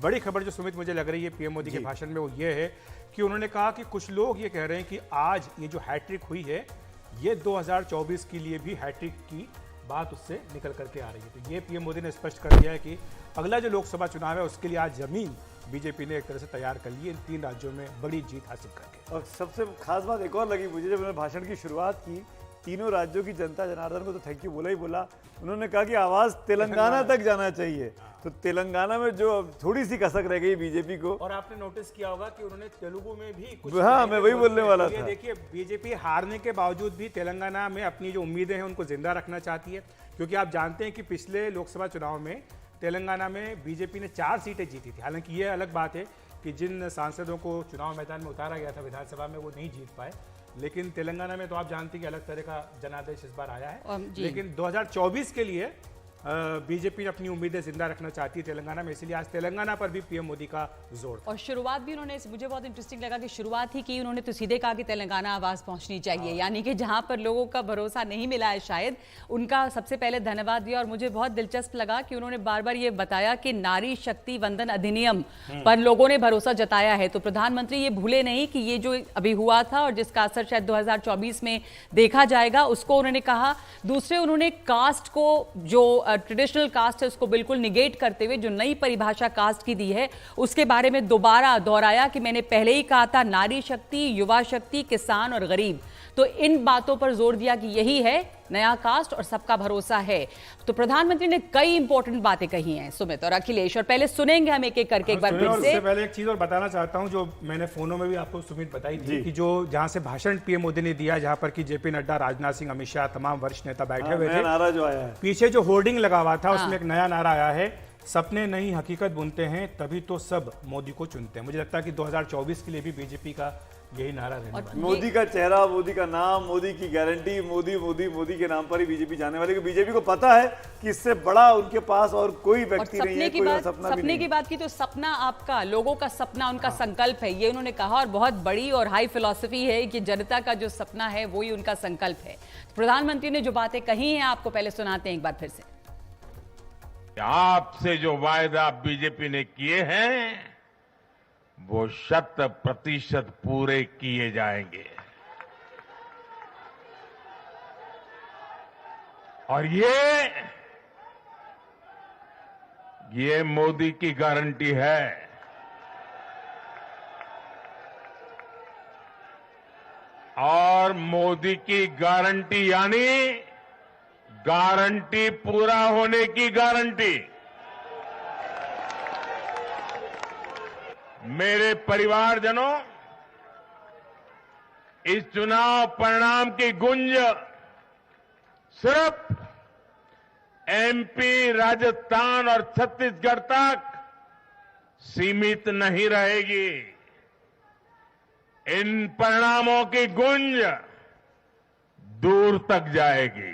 बड़ी खबर जो सुमित मुझे लग रही है पीएम मोदी के भाषण में वो ये है कि उन्होंने कहा कि कुछ लोग ये कह रहे हैं कि आज ये जो हैट्रिक हुई है ये 2024 के लिए भी हैट्रिक की बात उससे निकल करके आ रही है। तो ये पीएम मोदी ने स्पष्ट कर दिया है कि अगला जो लोकसभा चुनाव है उसके लिए आज जमीन बीजेपी ने एक तरह से तैयार कर ली है इन 3 राज्यों में बड़ी जीत हासिल करके। और सबसे खास बात एक और लगी मुझे, जब उन्होंने भाषण की शुरुआत की तीनों राज्यों की जनता जनार्दन को तो थैंक यू बोला ही बोला। उन्होंने कहा कि आवाज तेलंगाना तक जाना चाहिए। तो तेलंगाना में जो थोड़ी सी कसक रह गई बीजेपी को, और आपने नोटिस किया होगा कि उन्होंने तेलुगु में भी कुछ, हाँ मैं वही बोलने वाला था। देखिए बीजेपी हारने के बावजूद भी तेलंगाना में अपनी जो उम्मीदें हैं उनको जिंदा रखना चाहती है, क्योंकि आप जानते हैं कि पिछले लोकसभा चुनाव में तेलंगाना में बीजेपी ने 4 सीटें जीती थी। हालांकि ये अलग बात है कि जिन सांसदों को चुनाव मैदान में उतारा गया था विधानसभा में वो नहीं जीत पाए, लेकिन तेलंगाना में तो आप जानते हैं कि अलग तरह का जनादेश इस बार आया है। लेकिन 2024 के लिए बीजेपी अपनी उम्मीदें जिंदा रखना चाहती है तेलंगाना में, इसलिए आज तेलंगाना पर भी पीएम मोदी का जोर था। और शुरुआत भी उन्होंने, मुझे बहुत इंटरेस्टिंग लगा कि शुरुआत ही की उन्होंने तो सीधे कहा कि तेलंगाना आवाज पहुंचनी चाहिए, यानी कि जहां पर लोगों का भरोसा नहीं मिला है शायद उनका सबसे पहले धन्यवाद दिया। और मुझे बहुत दिलचस्प लगा कि उन्होंने बार बार ये बताया कि नारी शक्ति वंदन अधिनियम पर लोगों ने भरोसा जताया है। तो प्रधानमंत्री ये भूले नहीं कि ये जो अभी हुआ था और जिसका असर शायद 2024 में देखा जाएगा उसको उन्होंने कहा। दूसरे उन्होंने कास्ट को, जो ट्रेडिशनल कास्ट है उसको बिल्कुल निगेट करते हुए जो नई परिभाषा कास्ट की दी है उसके बारे में दोबारा दोहराया कि मैंने पहले ही कहा था नारी शक्ति, युवा शक्ति, किसान और गरीब। तो इन बातों पर जोर दिया कि यही है नया कास्ट और सबका भरोसा है। तो प्रधानमंत्री ने कई इंपॉर्टेंट बातें कही हैं सुमित और अखिलेश, और पहले सुनेंगे हम एक एक करके एक बार फिर से। पहले एक चीज और बताना चाहता हूं जो मैंने फोनों में भी आपको सुमित बताई थी कि जो जहां से भाषण पीएम मोदी ने दिया, जहां पर कि जेपी नड्डा, राजनाथ सिंह, अमित शाह, तमाम वरिष्ठ नेता बैठे हुए थे, नारा जो आया है पीछे जो होर्डिंग लगा हुआ था उसमें एक नया नारा आया है, सपने नई हकीकत बुनते हैं तभी तो सब मोदी को चुनते हैं। मुझे लगता है कि 2024 के लिए भी बीजेपी का यही नारा रहने वाला है। मोदी का चेहरा, मोदी का नाम, मोदी की गारंटी, मोदी मोदी मोदी के नाम पर ही बीजेपी जाने वाली। बीजेपी को पता है कि इससे बड़ा उनके पास और कोई व्यक्ति नहीं है, कोई और सपना भी नहीं। सपने की बात की तो सपना आपका, लोगों का सपना, उनका संकल्प है, ये उन्होंने कहा। और बहुत बड़ी और हाई फिलॉसफी है कि जनता का जो सपना है वो ही उनका संकल्प है। प्रधानमंत्री ने जो बातें कही हैं आपको पहले सुनाते हैं एक बार फिर से। आपसे जो वायदा बीजेपी ने किए हैं वो 100% पूरे किए जाएंगे। और ये मोदी की गारंटी है। और मोदी की गारंटी यानी गारंटी पूरा होने की गारंटी। मेरे परिवारजनों, इस चुनाव परिणाम की गुंज सिर्फ एमपी, राजस्थान और छत्तीसगढ़ तक सीमित नहीं रहेगी। इन परिणामों की गुंज दूर तक जाएगी।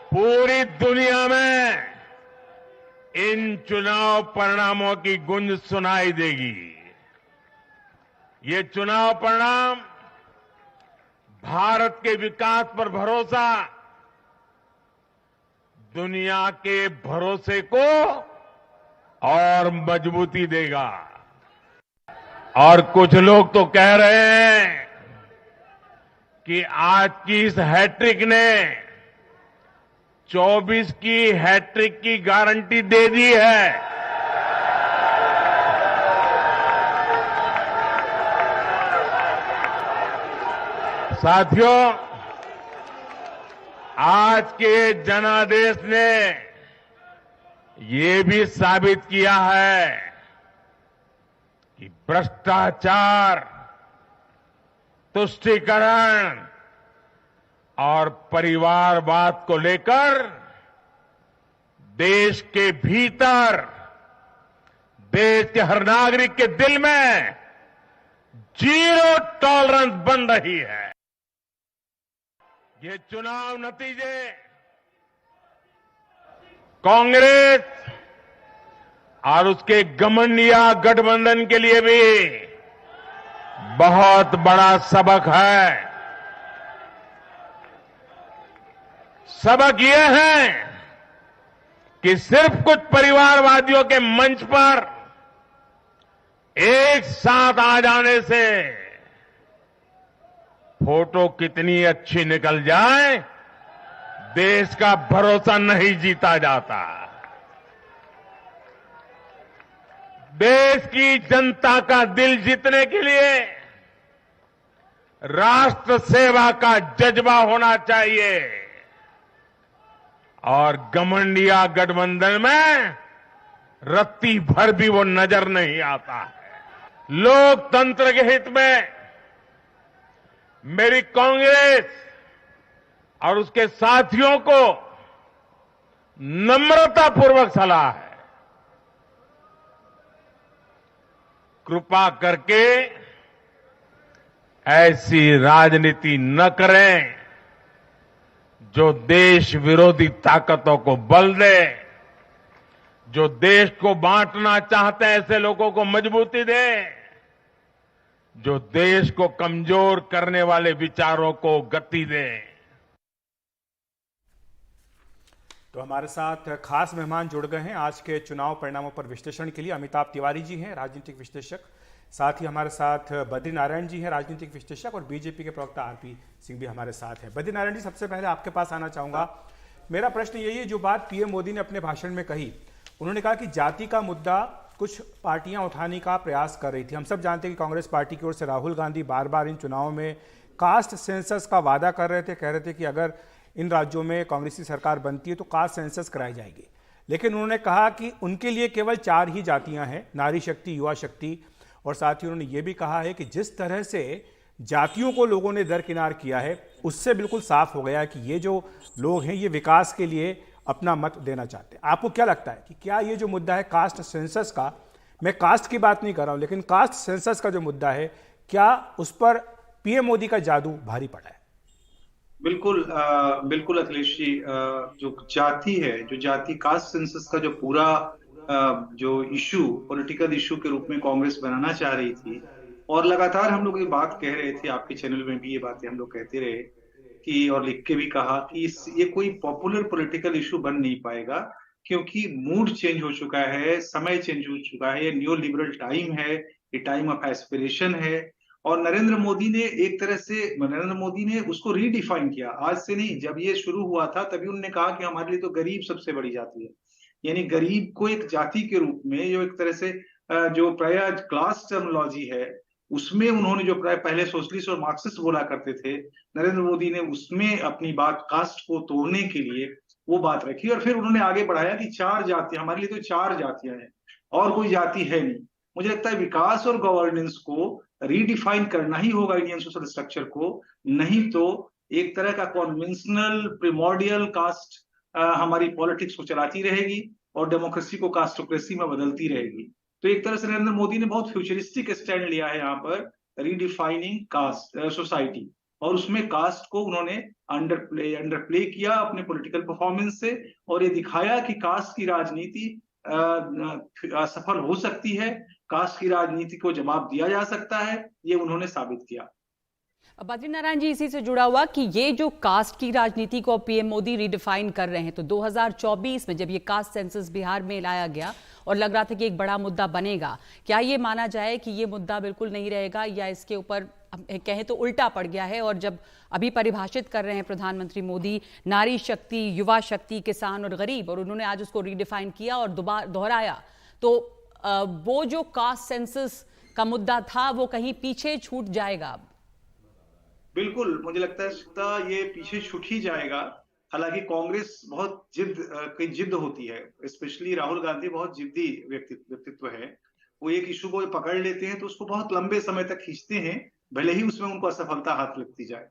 पूरी दुनिया में इन चुनाव परिणामों की गुंज सुनाई देगी। ये चुनाव परिणाम भारत के विकास पर भरोसा, दुनिया के भरोसे को और मजबूती देगा। और कुछ लोग तो कह रहे हैं कि आज की इस हैट्रिक ने 24 की हैट्रिक की गारंटी दे दी है। साथियों, आज के जनादेश ने ये भी साबित किया है कि भ्रष्टाचार, तुष्टीकरण और परिवारवाद को लेकर देश के भीतर, देश के हर नागरिक के दिल में जीरो टॉलरेंस बन रही है। ये चुनाव नतीजे कांग्रेस और उसके घमंडिया गठबंधन के लिए भी बहुत बड़ा सबक है। सबक ये है कि सिर्फ कुछ परिवारवादियों के मंच पर एक साथ आ जाने से फोटो कितनी अच्छी निकल जाए, देश का भरोसा नहीं जीता जाता। देश की जनता का दिल जीतने के लिए राष्ट्र सेवा का जज्बा होना चाहिए और घमंडिया गठबंधन में रत्ती भर भी वो नजर नहीं आता है। लोकतंत्र के हित में मेरी कांग्रेस और उसके साथियों को नम्रतापूर्वक सलाह है, कृपा करके ऐसी राजनीति न करें जो देश विरोधी ताकतों को बल दे, जो देश को बांटना चाहते हैं ऐसे लोगों को मजबूती दे, जो देश को कमजोर करने वाले विचारों को गति दे। तो हमारे साथ खास मेहमान जुड़ गए हैं आज के चुनाव परिणामों पर विश्लेषण के लिए। अमिताभ तिवारी जी हैं, राजनीतिक विश्लेषक। साथ ही हमारे साथ बद्री नारायण जी हैं, राजनीतिक विश्लेषक, और बीजेपी के प्रवक्ता आरपी सिंह भी हमारे साथ हैं। बद्री नारायण जी, सबसे पहले आपके पास आना चाहूंगा। मेरा प्रश्न यही है, जो बात पीएम मोदी ने अपने भाषण में कही, उन्होंने कहा कि जाति का मुद्दा कुछ पार्टियां उठाने का प्रयास कर रही थी। हम सब जानते हैं कि कांग्रेस पार्टी की ओर से राहुल गांधी बार बार इन चुनावों में कास्ट सेंसस का वादा कर रहे थे, कह रहे थे कि अगर इन राज्यों में कांग्रेस की सरकार बनती है तो कास्ट सेंसस कराई जाएगी। लेकिन उन्होंने कहा कि उनके लिए केवल 4 ही जातियां हैं, नारी शक्ति, युवा शक्ति, और साथ ही उन्होंने ये भी कहा है कि जिस तरह से जातियों को लोगों ने दरकिनार किया है, उससे बिल्कुल साफ हो गया है कि ये जो लोग हैं ये विकास के लिए अपना मत देना चाहते हैं। आपको क्या लगता है कि क्या ये जो मुद्दा है कास्ट सेंसस का, मैं कास्ट की बात नहीं कर रहा हूं, लेकिन कास्ट सेंसस का जो मुद्दा है, क्या उस पर पीएम मोदी का जादू भारी पड़ा है? बिल्कुल बिल्कुल अखिलेश जी, जो जाति है, जो जाति कास्ट सेंसस का जो पूरा जो इशू, पॉलिटिकल इशू के रूप में कांग्रेस बनाना चाह रही थी, और लगातार हम लोग ये बात कह रहे थे, आपके चैनल में भी ये बातें हम लोग कहते रहे कि, और लिख के भी कहा कि ये कोई पॉपुलर पॉलिटिकल इशू बन नहीं पाएगा, क्योंकि मूड चेंज हो चुका है, समय चेंज हो चुका है, ये न्यू लिबरल टाइम है, ये टाइम ऑफ एस्पिरेशन है। और नरेंद्र मोदी ने उसको रीडिफाइन किया। आज से नहीं, जब ये शुरू हुआ था तभी उन्होंने कहा कि हमारे लिए तो गरीब सबसे बड़ी जाति है, यानी गरीब को एक जाति के रूप में, जो एक तरह से जो प्राय क्लास टर्मिनोलॉजी है, उसमें उन्होंने जो प्राय पहले सोशलिस्ट और मार्क्सिस्ट बोला करते थे, नरेंद्र मोदी ने उसमें अपनी बात कास्ट को तोड़ने के लिए वो बात रखी। और फिर उन्होंने आगे बढ़ाया कि 4 जाति, हमारे लिए तो 4 जातियां हैं और कोई जाति है नहीं। मुझे लगता है विकास और गवर्नेंस को रीडिफाइन करना ही होगा, इंडियन सोशल स्ट्रक्चर को, नहीं तो एक तरह का कॉन्वेंशनल प्रिमोर्डियल कास्ट हमारी पॉलिटिक्स को चलाती रहेगी और डेमोक्रेसी को कास्टोक्रेसी में बदलती रहेगी। तो एक तरह से नरेंद्र मोदी ने बहुत फ्यूचरिस्टिक स्टैंड लिया है यहाँ पर, रीडिफाइनिंग कास्ट सोसाइटी, और उसमें कास्ट को उन्होंने अंडरप्ले किया अपने पॉलिटिकल परफॉर्मेंस से, और ये दिखाया कि कास्ट की राजनीति सफल हो सकती है, कास्ट की राजनीति को जवाब दिया जा सकता है, ये उन्होंने साबित किया। बद्री नारायण जी, इसी से जुड़ा हुआ कि ये जो कास्ट की राजनीति को पीएम मोदी रीडिफाइन कर रहे हैं, तो 2024 में जब ये कास्ट सेंसस बिहार में लाया गया और लग रहा था कि एक बड़ा मुद्दा बनेगा, क्या ये माना जाए कि ये मुद्दा बिल्कुल नहीं रहेगा, या इसके ऊपर कहें तो उल्टा पड़ गया है? और जब अभी परिभाषित कर रहे हैं प्रधानमंत्री मोदी नारी शक्ति, युवा शक्ति, किसान और गरीब, और उन्होंने आज उसको रीडिफाइन किया और दोहराया, तो वो जो कास्ट सेंसस का मुद्दा था वो कहीं पीछे छूट जाएगा अब? बिल्कुल, मुझे लगता है ये पीछे छूट ही जाएगा। हालांकि कांग्रेस बहुत जिद होती है, स्पेशली राहुल गांधी बहुत जिद्दी व्यक्तित्व है। वो एक इशू को पकड़ लेते हैं तो उसको बहुत लंबे समय तक खींचते हैं, भले ही उसमें उनको असफलता हाथ लगती जाए।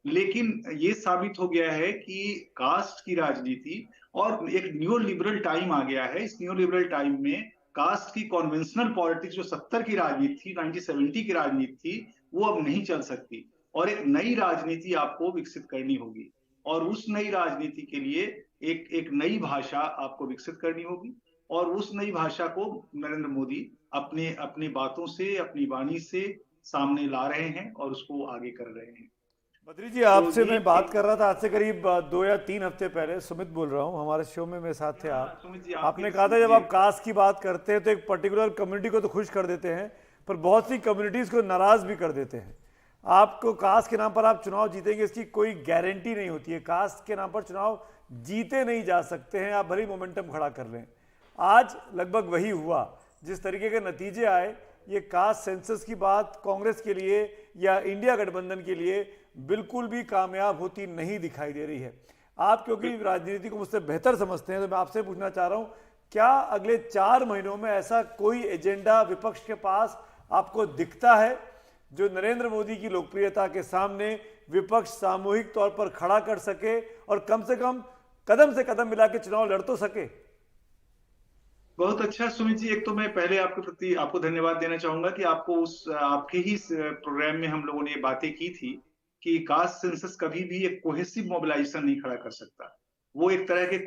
लेकिन ये साबित हो गया है कि कास्ट की राजनीति, और एक न्यू लिबरल टाइम आ गया है, इस न्यू लिबरल टाइम में कास्ट की कॉन्वेंशनल पॉलिटिक्स जो 70 की राजनीति थी, 1970 की राजनीति थी, वो अब नहीं चल सकती, और एक नई राजनीति आपको विकसित करनी होगी। और उस नई राजनीति के लिए एक नई भाषा आपको विकसित करनी होगी, और उस नई भाषा को नरेंद्र मोदी अपनी बातों से, अपनी वाणी से सामने ला रहे हैं और उसको आगे कर रहे हैं। बद्री जी, आपसे मैं बात कर रहा था आज से करीब 2 या 3 हफ्ते पहले। सुमित बोल रहा हूँ, हमारे शो में मेरे साथ थे आप। सुमित जी, आपने कहा था जब आप कास्ट की बात करते हैं तो एक पर्टिकुलर कम्युनिटी को तो खुश कर देते हैं, पर बहुत सी कम्युनिटीज को नाराज भी कर देते हैं। आपको कास्ट के नाम पर आप चुनाव जीतेंगे इसकी कोई गारंटी नहीं होती है। कास्ट के नाम पर चुनाव जीते नहीं जा सकते हैं, आप भले ही मोमेंटम खड़ा कर लें। आज लगभग वही हुआ। जिस तरीके के नतीजे आए, ये कास्ट सेंसस की बात कांग्रेस के लिए या इंडिया गठबंधन के लिए बिल्कुल भी कामयाब होती नहीं दिखाई दे रही है। आप क्योंकि राजनीति को मुझसे बेहतर समझते हैं तो मैं आपसे पूछना चाह रहा हूं, क्या अगले 4 महीनों में ऐसा कोई एजेंडा विपक्ष के पास आपको दिखता है जो नरेंद्र मोदी की लोकप्रियता के सामने विपक्ष सामूहिक तौर पर खड़ा कर सके और कम से कदम मिला के चुनाव लड़ तो सके? बहुत अच्छा सुमित जी, एक तो मैं पहले आपके प्रति आपको धन्यवाद देना चाहूंगा कि आपके ही प्रोग्राम में हम लोगों ने ये बातें की थी कि कास्ट सेंसस कभी भी एक कोहेसिव मोबिलाइजेशन नहीं खड़ा कर सकता। वो एक तरह के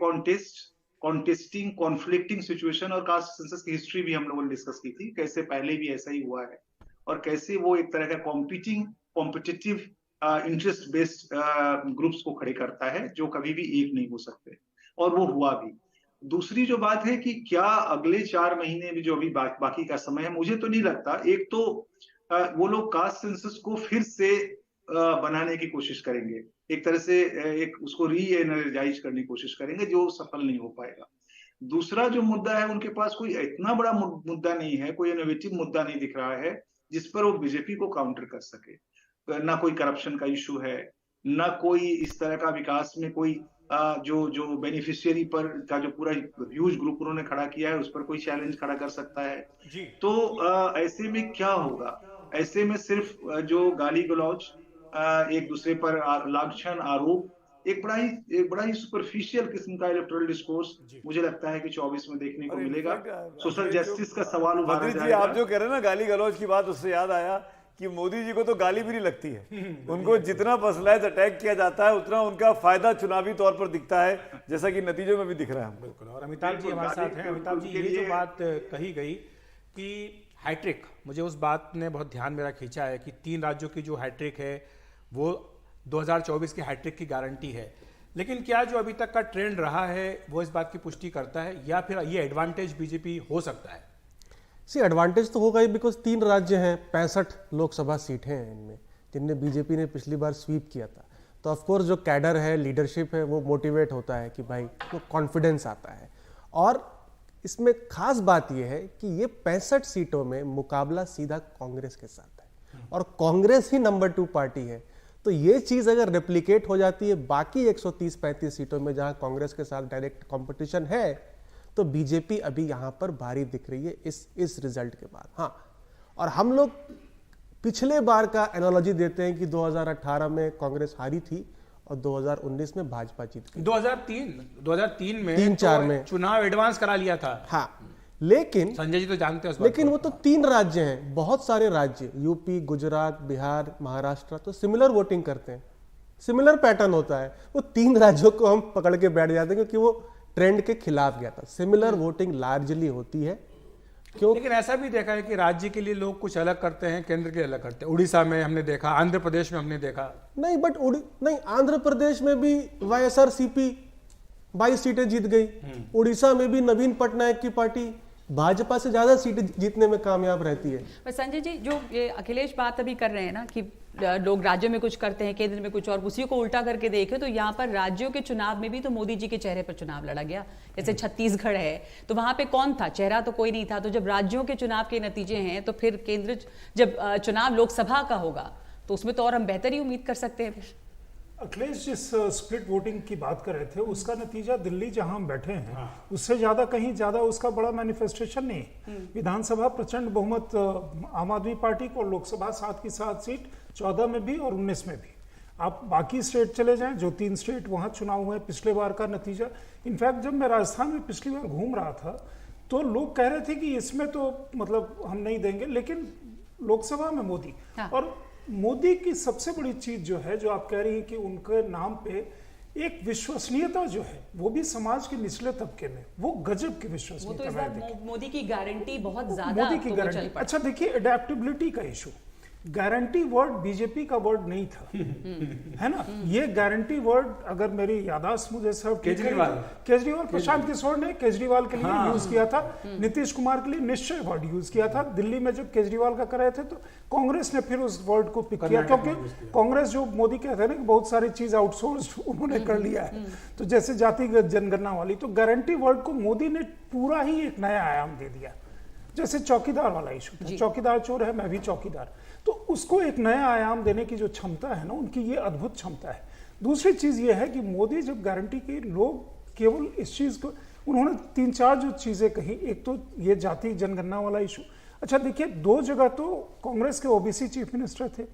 कॉन्फ्लिक्टिंग सिचुएशन, और कास्ट सेंसस की हिस्ट्री भी हम लोगों ने डिस्कस की थी, कैसे पहले भी ऐसा ही हुआ है और कैसे वो एक तरह का कॉम्पिटिटिव इंटरेस्ट बेस्ड ग्रुप्स को खड़े करता है जो कभी भी एक नहीं हो सकते, और वो हुआ भी। दूसरी जो बात है कि क्या अगले 4 महीने में जो अभी बाकी का समय है, मुझे तो नहीं लगता। एक तो वो लोग कास्ट सेंसस को फिर से बनाने की कोशिश करेंगे, एक तरह से एक उसको री एनर्जाइज करने की कोशिश करेंगे, जो सफल नहीं हो पाएगा। दूसरा जो मुद्दा है, उनके पास कोई इतना बड़ा मुद्दा नहीं है, कोई इनोवेटिव मुद्दा नहीं दिख रहा है जिस पर वो बीजेपी को काउंटर कर सके। ना कोई करप्शन का इशू है, ना कोई इस तरह का विकास में कोई जो बेनिफिशियरी पर का जो पूरा ह्यूज ग्रुप उन्होंने खड़ा किया है उस पर कोई चैलेंज खड़ा कर सकता है जी। तो ऐसे में क्या होगा? ऐसे में सिर्फ जो गाली गलौज, एक दूसरे पर लांछन, आरोप, एक बड़ा ही सुपरफिशियल किस्म का इलेक्टोरल डिस्कोर्स मुझे लगता है कि 24 में देखने को मिलेगा। सोशल जस्टिस का सवाल उठाया जाएगा। आप जो कह रहे हैं ना गाली गलौज की बात, उससे याद आया कि मोदी जी को तो गाली भी नहीं लगती है। उनको जितना पर्सनलाइज अटैक किया जाता है उतना उनका फायदा चुनावी तौर पर दिखता है, जैसा कि नतीजों में भी दिख रहा है। बिल्कुल। और अमिताभ जी हमारे साथ हैं। अमिताभ जी, ये जो बात कही गई कि हैट्रिक, मुझे उस बात ने बहुत ध्यान मेरा खींचा है कि 3 राज्यों की जो हैट्रिक है वो 2024 की हैट्रिक की गारंटी है। लेकिन क्या जो अभी तक का ट्रेंड रहा है वो इस बात की पुष्टि करता है, या फिर ये एडवांटेज बीजेपी हो सकता है? एडवांटेज तो होगा ही, बिकॉज 3 राज्य हैं, 65 लोकसभा सीटें हैं इनमें, जिनमें बीजेपी ने पिछली बार स्वीप किया था। तो ऑफकोर्स जो कैडर है, लीडरशिप है, वो मोटिवेट होता है कि भाई वो कॉन्फिडेंस आता है। और इसमें खास बात यह है कि ये 65 सीटों में मुकाबला सीधा कांग्रेस के साथ है और कांग्रेस ही नंबर 2 पार्टी है। तो ये चीज़ अगर रेप्लिकेट हो जाती है बाकी 130-35 सीटों में जहां कांग्रेस के साथ डायरेक्ट कंपटीशन है, तो बीजेपी अभी यहां पर भारी दिख रही है इस रिजल्ट के बाद। हाँ, और हम लोग पिछले बार का एनालॉजी देते हैं कि 2018 में कांग्रेस हारी थी और 2019 में भाजपा जीत गई। 2003 में 3-4 में चुनाव एडवांस करा लिया था। हाँ, लेकिन संजय जी तो जानते हैं, लेकिन वो तो 3 राज्य हैं, बहुत सारे राज्य, यूपी, गुजरात, बिहार, महाराष्ट्र, तो सिमिलर वोटिंग करते हैं, सिमिलर पैटर्न होता है। वो 3 राज्यों को हम पकड़ के बैठ जाते हैं क्योंकि वो ट्रेंड के खिलाफ गया था। सिमिलर वोटिंग लार्जली होती है। क्यों? लेकिन ऐसा भी देखा है कि राज्य के लिए लोग कुछ अलग करते हैं, केंद्र के अलग करते हैं। उड़ीसा में हमने देखा, आंध्र प्रदेश में हमने देखा। नहीं, बट नहीं, आंध्र प्रदेश में भी वाईएसआरसीपी 22 सीटें जीत गई। उड़ीसा में भी नवीन पटनायक की पार्टी भाजपा से ज्यादा सीटें जीतने में कामयाब रहती है। पर संजय जी, जो ये अखिलेश बात अभी कर रहे हैं ना कि लोग राज्यों में कुछ करते हैं, केंद्र में कुछ, और उसी को उल्टा करके देखें तो यहाँ पर राज्यों के चुनाव में भी तो मोदी जी के चेहरे पर चुनाव लड़ा गया। जैसे छत्तीसगढ़ है तो वहां पे कौन था? चेहरा तो कोई नहीं था। तो जब राज्यों के चुनाव के नतीजे हैं तो फिर केंद्र जब चुनाव लोकसभा का होगा तो उसमें तो और हम बेहतर ही उम्मीद कर सकते हैं। अखिलेश जिस स्प्लिट वोटिंग की बात कर रहे थे उसका नतीजा दिल्ली जहां हम बैठे हैं उससे कहीं ज्यादा उसका बड़ा मैनिफेस्टेशन नहीं। विधानसभा प्रचंड बहुमत आम आदमी पार्टी को, लोकसभा 7 की 7 सीट, 14 में भी और 19 में भी। आप बाकी स्टेट चले जाएं, जो 3 स्टेट वहां चुनाव हुए पिछले बार का नतीजा। इनफैक्ट जब मैं राजस्थान में पिछली बार घूम रहा था तो लोग कह रहे थे कि इसमें तो मतलब हम नहीं देंगे, लेकिन लोकसभा में मोदी। और मोदी की सबसे बड़ी चीज जो है, जो आप कह रही हैं कि उनके नाम पे एक विश्वसनीयता जो है, वो भी समाज के निचले तबके में, वो गजब की विश्वसनीयता। वो तो इस बार मोदी की गारंटी बहुत ज्यादा मोदी की गारंटी। अच्छा देखिए, अडेप्टेबिलिटी का इशू, गारंटी वर्ड बीजेपी का वर्ड नहीं था, है ना। ये गारंटी वर्ड, अगर मेरी याददाश्त मुझे सब केजरीवाल प्रशांत किशोर ने केजरीवाल के लिए यूज किया था, नीतीश कुमार के लिए निश्चय वर्ड यूज किया था। दिल्ली में जब केजरीवाल का कर रहे थे तो कांग्रेस ने फिर उस वर्ड को पिक किया, क्योंकि कांग्रेस जो मोदी कहते हैं ना कि बहुत सारी चीज आउटसोर्स उन्होंने कर लिया है, तो जैसे जातिगत जनगणना वाली, तो गारंटी वर्ड को मोदी ने पूरा ही एक नया आयाम दे दिया। जैसे चौकीदार वाला इशू था, चौकीदार चोर है मैं भी चौकीदार, तो उसको एक नया आयाम देने की जो क्षमता है ना उनकी, ये अद्भुत क्षमता है। दूसरी चीज ये है कि मोदी जब गारंटी की, लोग केवल इस चीज को, उन्होंने 3-4 जो चीजें कही, एक तो ये जाति जनगणना वाला इशू। अच्छा देखिए, 2 जगह तो कांग्रेस के ओबीसी चीफ मिनिस्टर थे।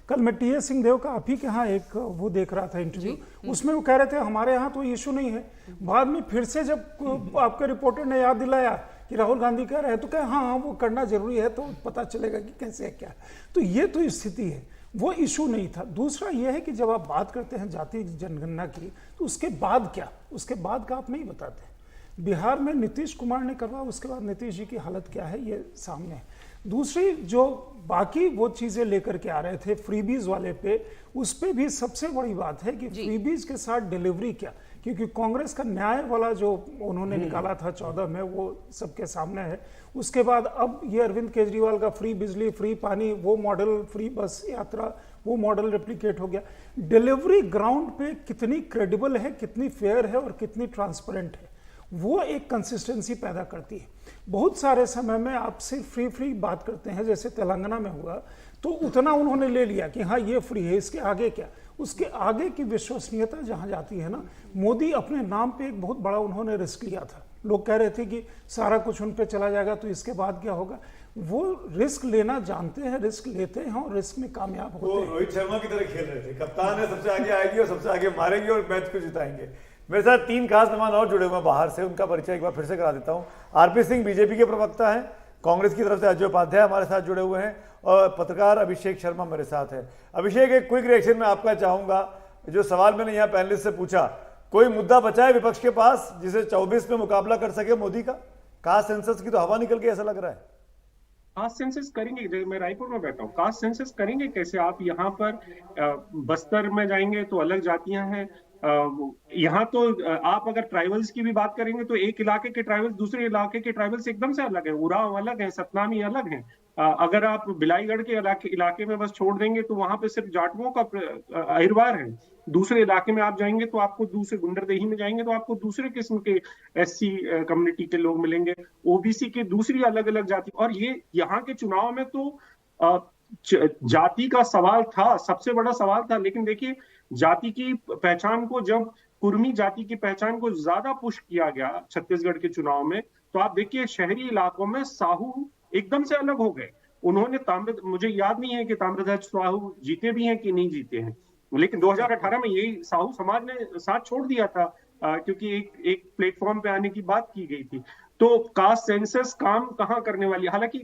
कल मैं टी.एस. सिंहदेव का आप ही के यहाँ एक वो देख रहा था इंटरव्यू, उसमें वो कह रहे थे हमारे यहाँ तो इशू नहीं है। बाद में फिर से जब आपके रिपोर्टर ने याद दिलाया कि राहुल गांधी कह रहे हैं, तो कहे हाँ वो करना जरूरी है, तो पता चलेगा कि कैसे है क्या है। तो ये तो स्थिति है, वो इशू नहीं था। दूसरा ये है कि जब आप बात करते हैं जाति जनगणना की, तो उसके बाद क्या, उसके बाद का आप नहीं बताते। बिहार में नीतीश कुमार ने करवा, उसके बाद नीतीश जी की हालत क्या है ये सामने है। दूसरी जो बाकी वो चीजें लेकर के आ रहे थे फ्रीबीज वाले पे, उस पे भी सबसे बड़ी बात है कि फ्रीबीज के साथ डिलीवरी क्या, क्योंकि कांग्रेस का न्याय वाला जो उन्होंने निकाला था 14 में, वो सबके सामने है। उसके बाद अब ये अरविंद केजरीवाल का फ्री बिजली, फ्री पानी, वो मॉडल, फ्री बस यात्रा, वो मॉडल रेप्लिकेट हो गया। डिलीवरी ग्राउंड पे कितनी क्रेडिबल है, कितनी फेयर है और कितनी ट्रांसपेरेंट है, वो एक कंसिस्टेंसी पैदा करती है। बहुत सारे समय में आप सिर्फ फ्री बात करते हैं, जैसे तेलंगाना में हुआ, तो उतना उन्होंने ले लिया कि हाँ ये फ्री है, इसके आगे क्या। उसके आगे की विश्वसनीयता जहां जाती है ना, मोदी अपने नाम पे एक बहुत बड़ा उन्होंने रिस्क लिया था। लोग कह रहे थे कि सारा कुछ उन पे चला जाएगा तो इसके बाद क्या होगा। वो रिस्क लेना जानते हैं, रिस्क लेते हैं और रिस्क में कामयाब होते हैं। रोहित शर्मा की तरह खेल रहे थे, कप्तान है, सबसे आगे आएगी और सबसे आगे मारेंगे और मैच को जिताएंगे। मेरे साथ 3 खास मेहमान और जुड़े हुए हैं बाहर से, उनका परिचय एक बार फिर से करा देता हूं। आरपी सिंह बीजेपी के प्रवक्ता हैं, कांग्रेस की तरफ से अजय उपाध्याय हमारे साथ जुड़े हुए हैं, और पत्रकार अभिषेक शर्मा मेरे साथ है। अभिषेक, एक क्विक रिएक्शन में आपका चाहूंगा। जो सवाल मैंने यहाँ पैनलिस्ट से पूछा, कोई मुद्दा बचा है विपक्ष के पास जिसे 24 में मुकाबला कर सके मोदी का? कास्ट सेंसस की तो हवा निकल के ऐसा लग रहा है। कास्ट सेंसस करेंगे, मैं रायपुर में बैठा हूँ, कास्ट सेंसस करेंगे कैसे? आप यहाँ पर बस्तर में जाएंगे तो अलग जातियां हैं, यहाँ तो आप अगर ट्राइबल्स की भी बात करेंगे तो एक इलाके के ट्राइबल्स दूसरे इलाके के ट्राइबल्स एकदम से अलग है, उरांव अलग है, सतनामी अलग है। अगर आप बिलाईगढ़ के इलाके में बस छोड़ देंगे तो वहां पे सिर्फ जाटवों का अहिरवार है। दूसरे इलाके में आप जाएंगे तो आपको दूसरे गुंडरदेही में जाएंगे तो आपको दूसरे किस्म के एससी कम्युनिटी के लोग मिलेंगे, ओबीसी के दूसरी अलग अलग जाति। और ये यहाँ के चुनाव में तो जाति का सवाल था, सबसे बड़ा सवाल था। लेकिन देखिए, जाति की पहचान को, जब कुर्मी जाति की पहचान को ज्यादा पुश किया गया छत्तीसगढ़ के चुनाव में, तो आप देखिए शहरी इलाकों में साहू एकदम से अलग हो गए। उन्होंने मुझे याद नहीं है कि ताम्रध्वज साहू जीते भी हैं कि नहीं जीते हैं, लेकिन 2018 में यही साहू समाज ने साथ छोड़ दिया था, क्योंकि एक प्लेटफॉर्म पे आने की बात की गई थी। तो कास्ट सेंसस काम कहाँ करने वाली है? हालांकि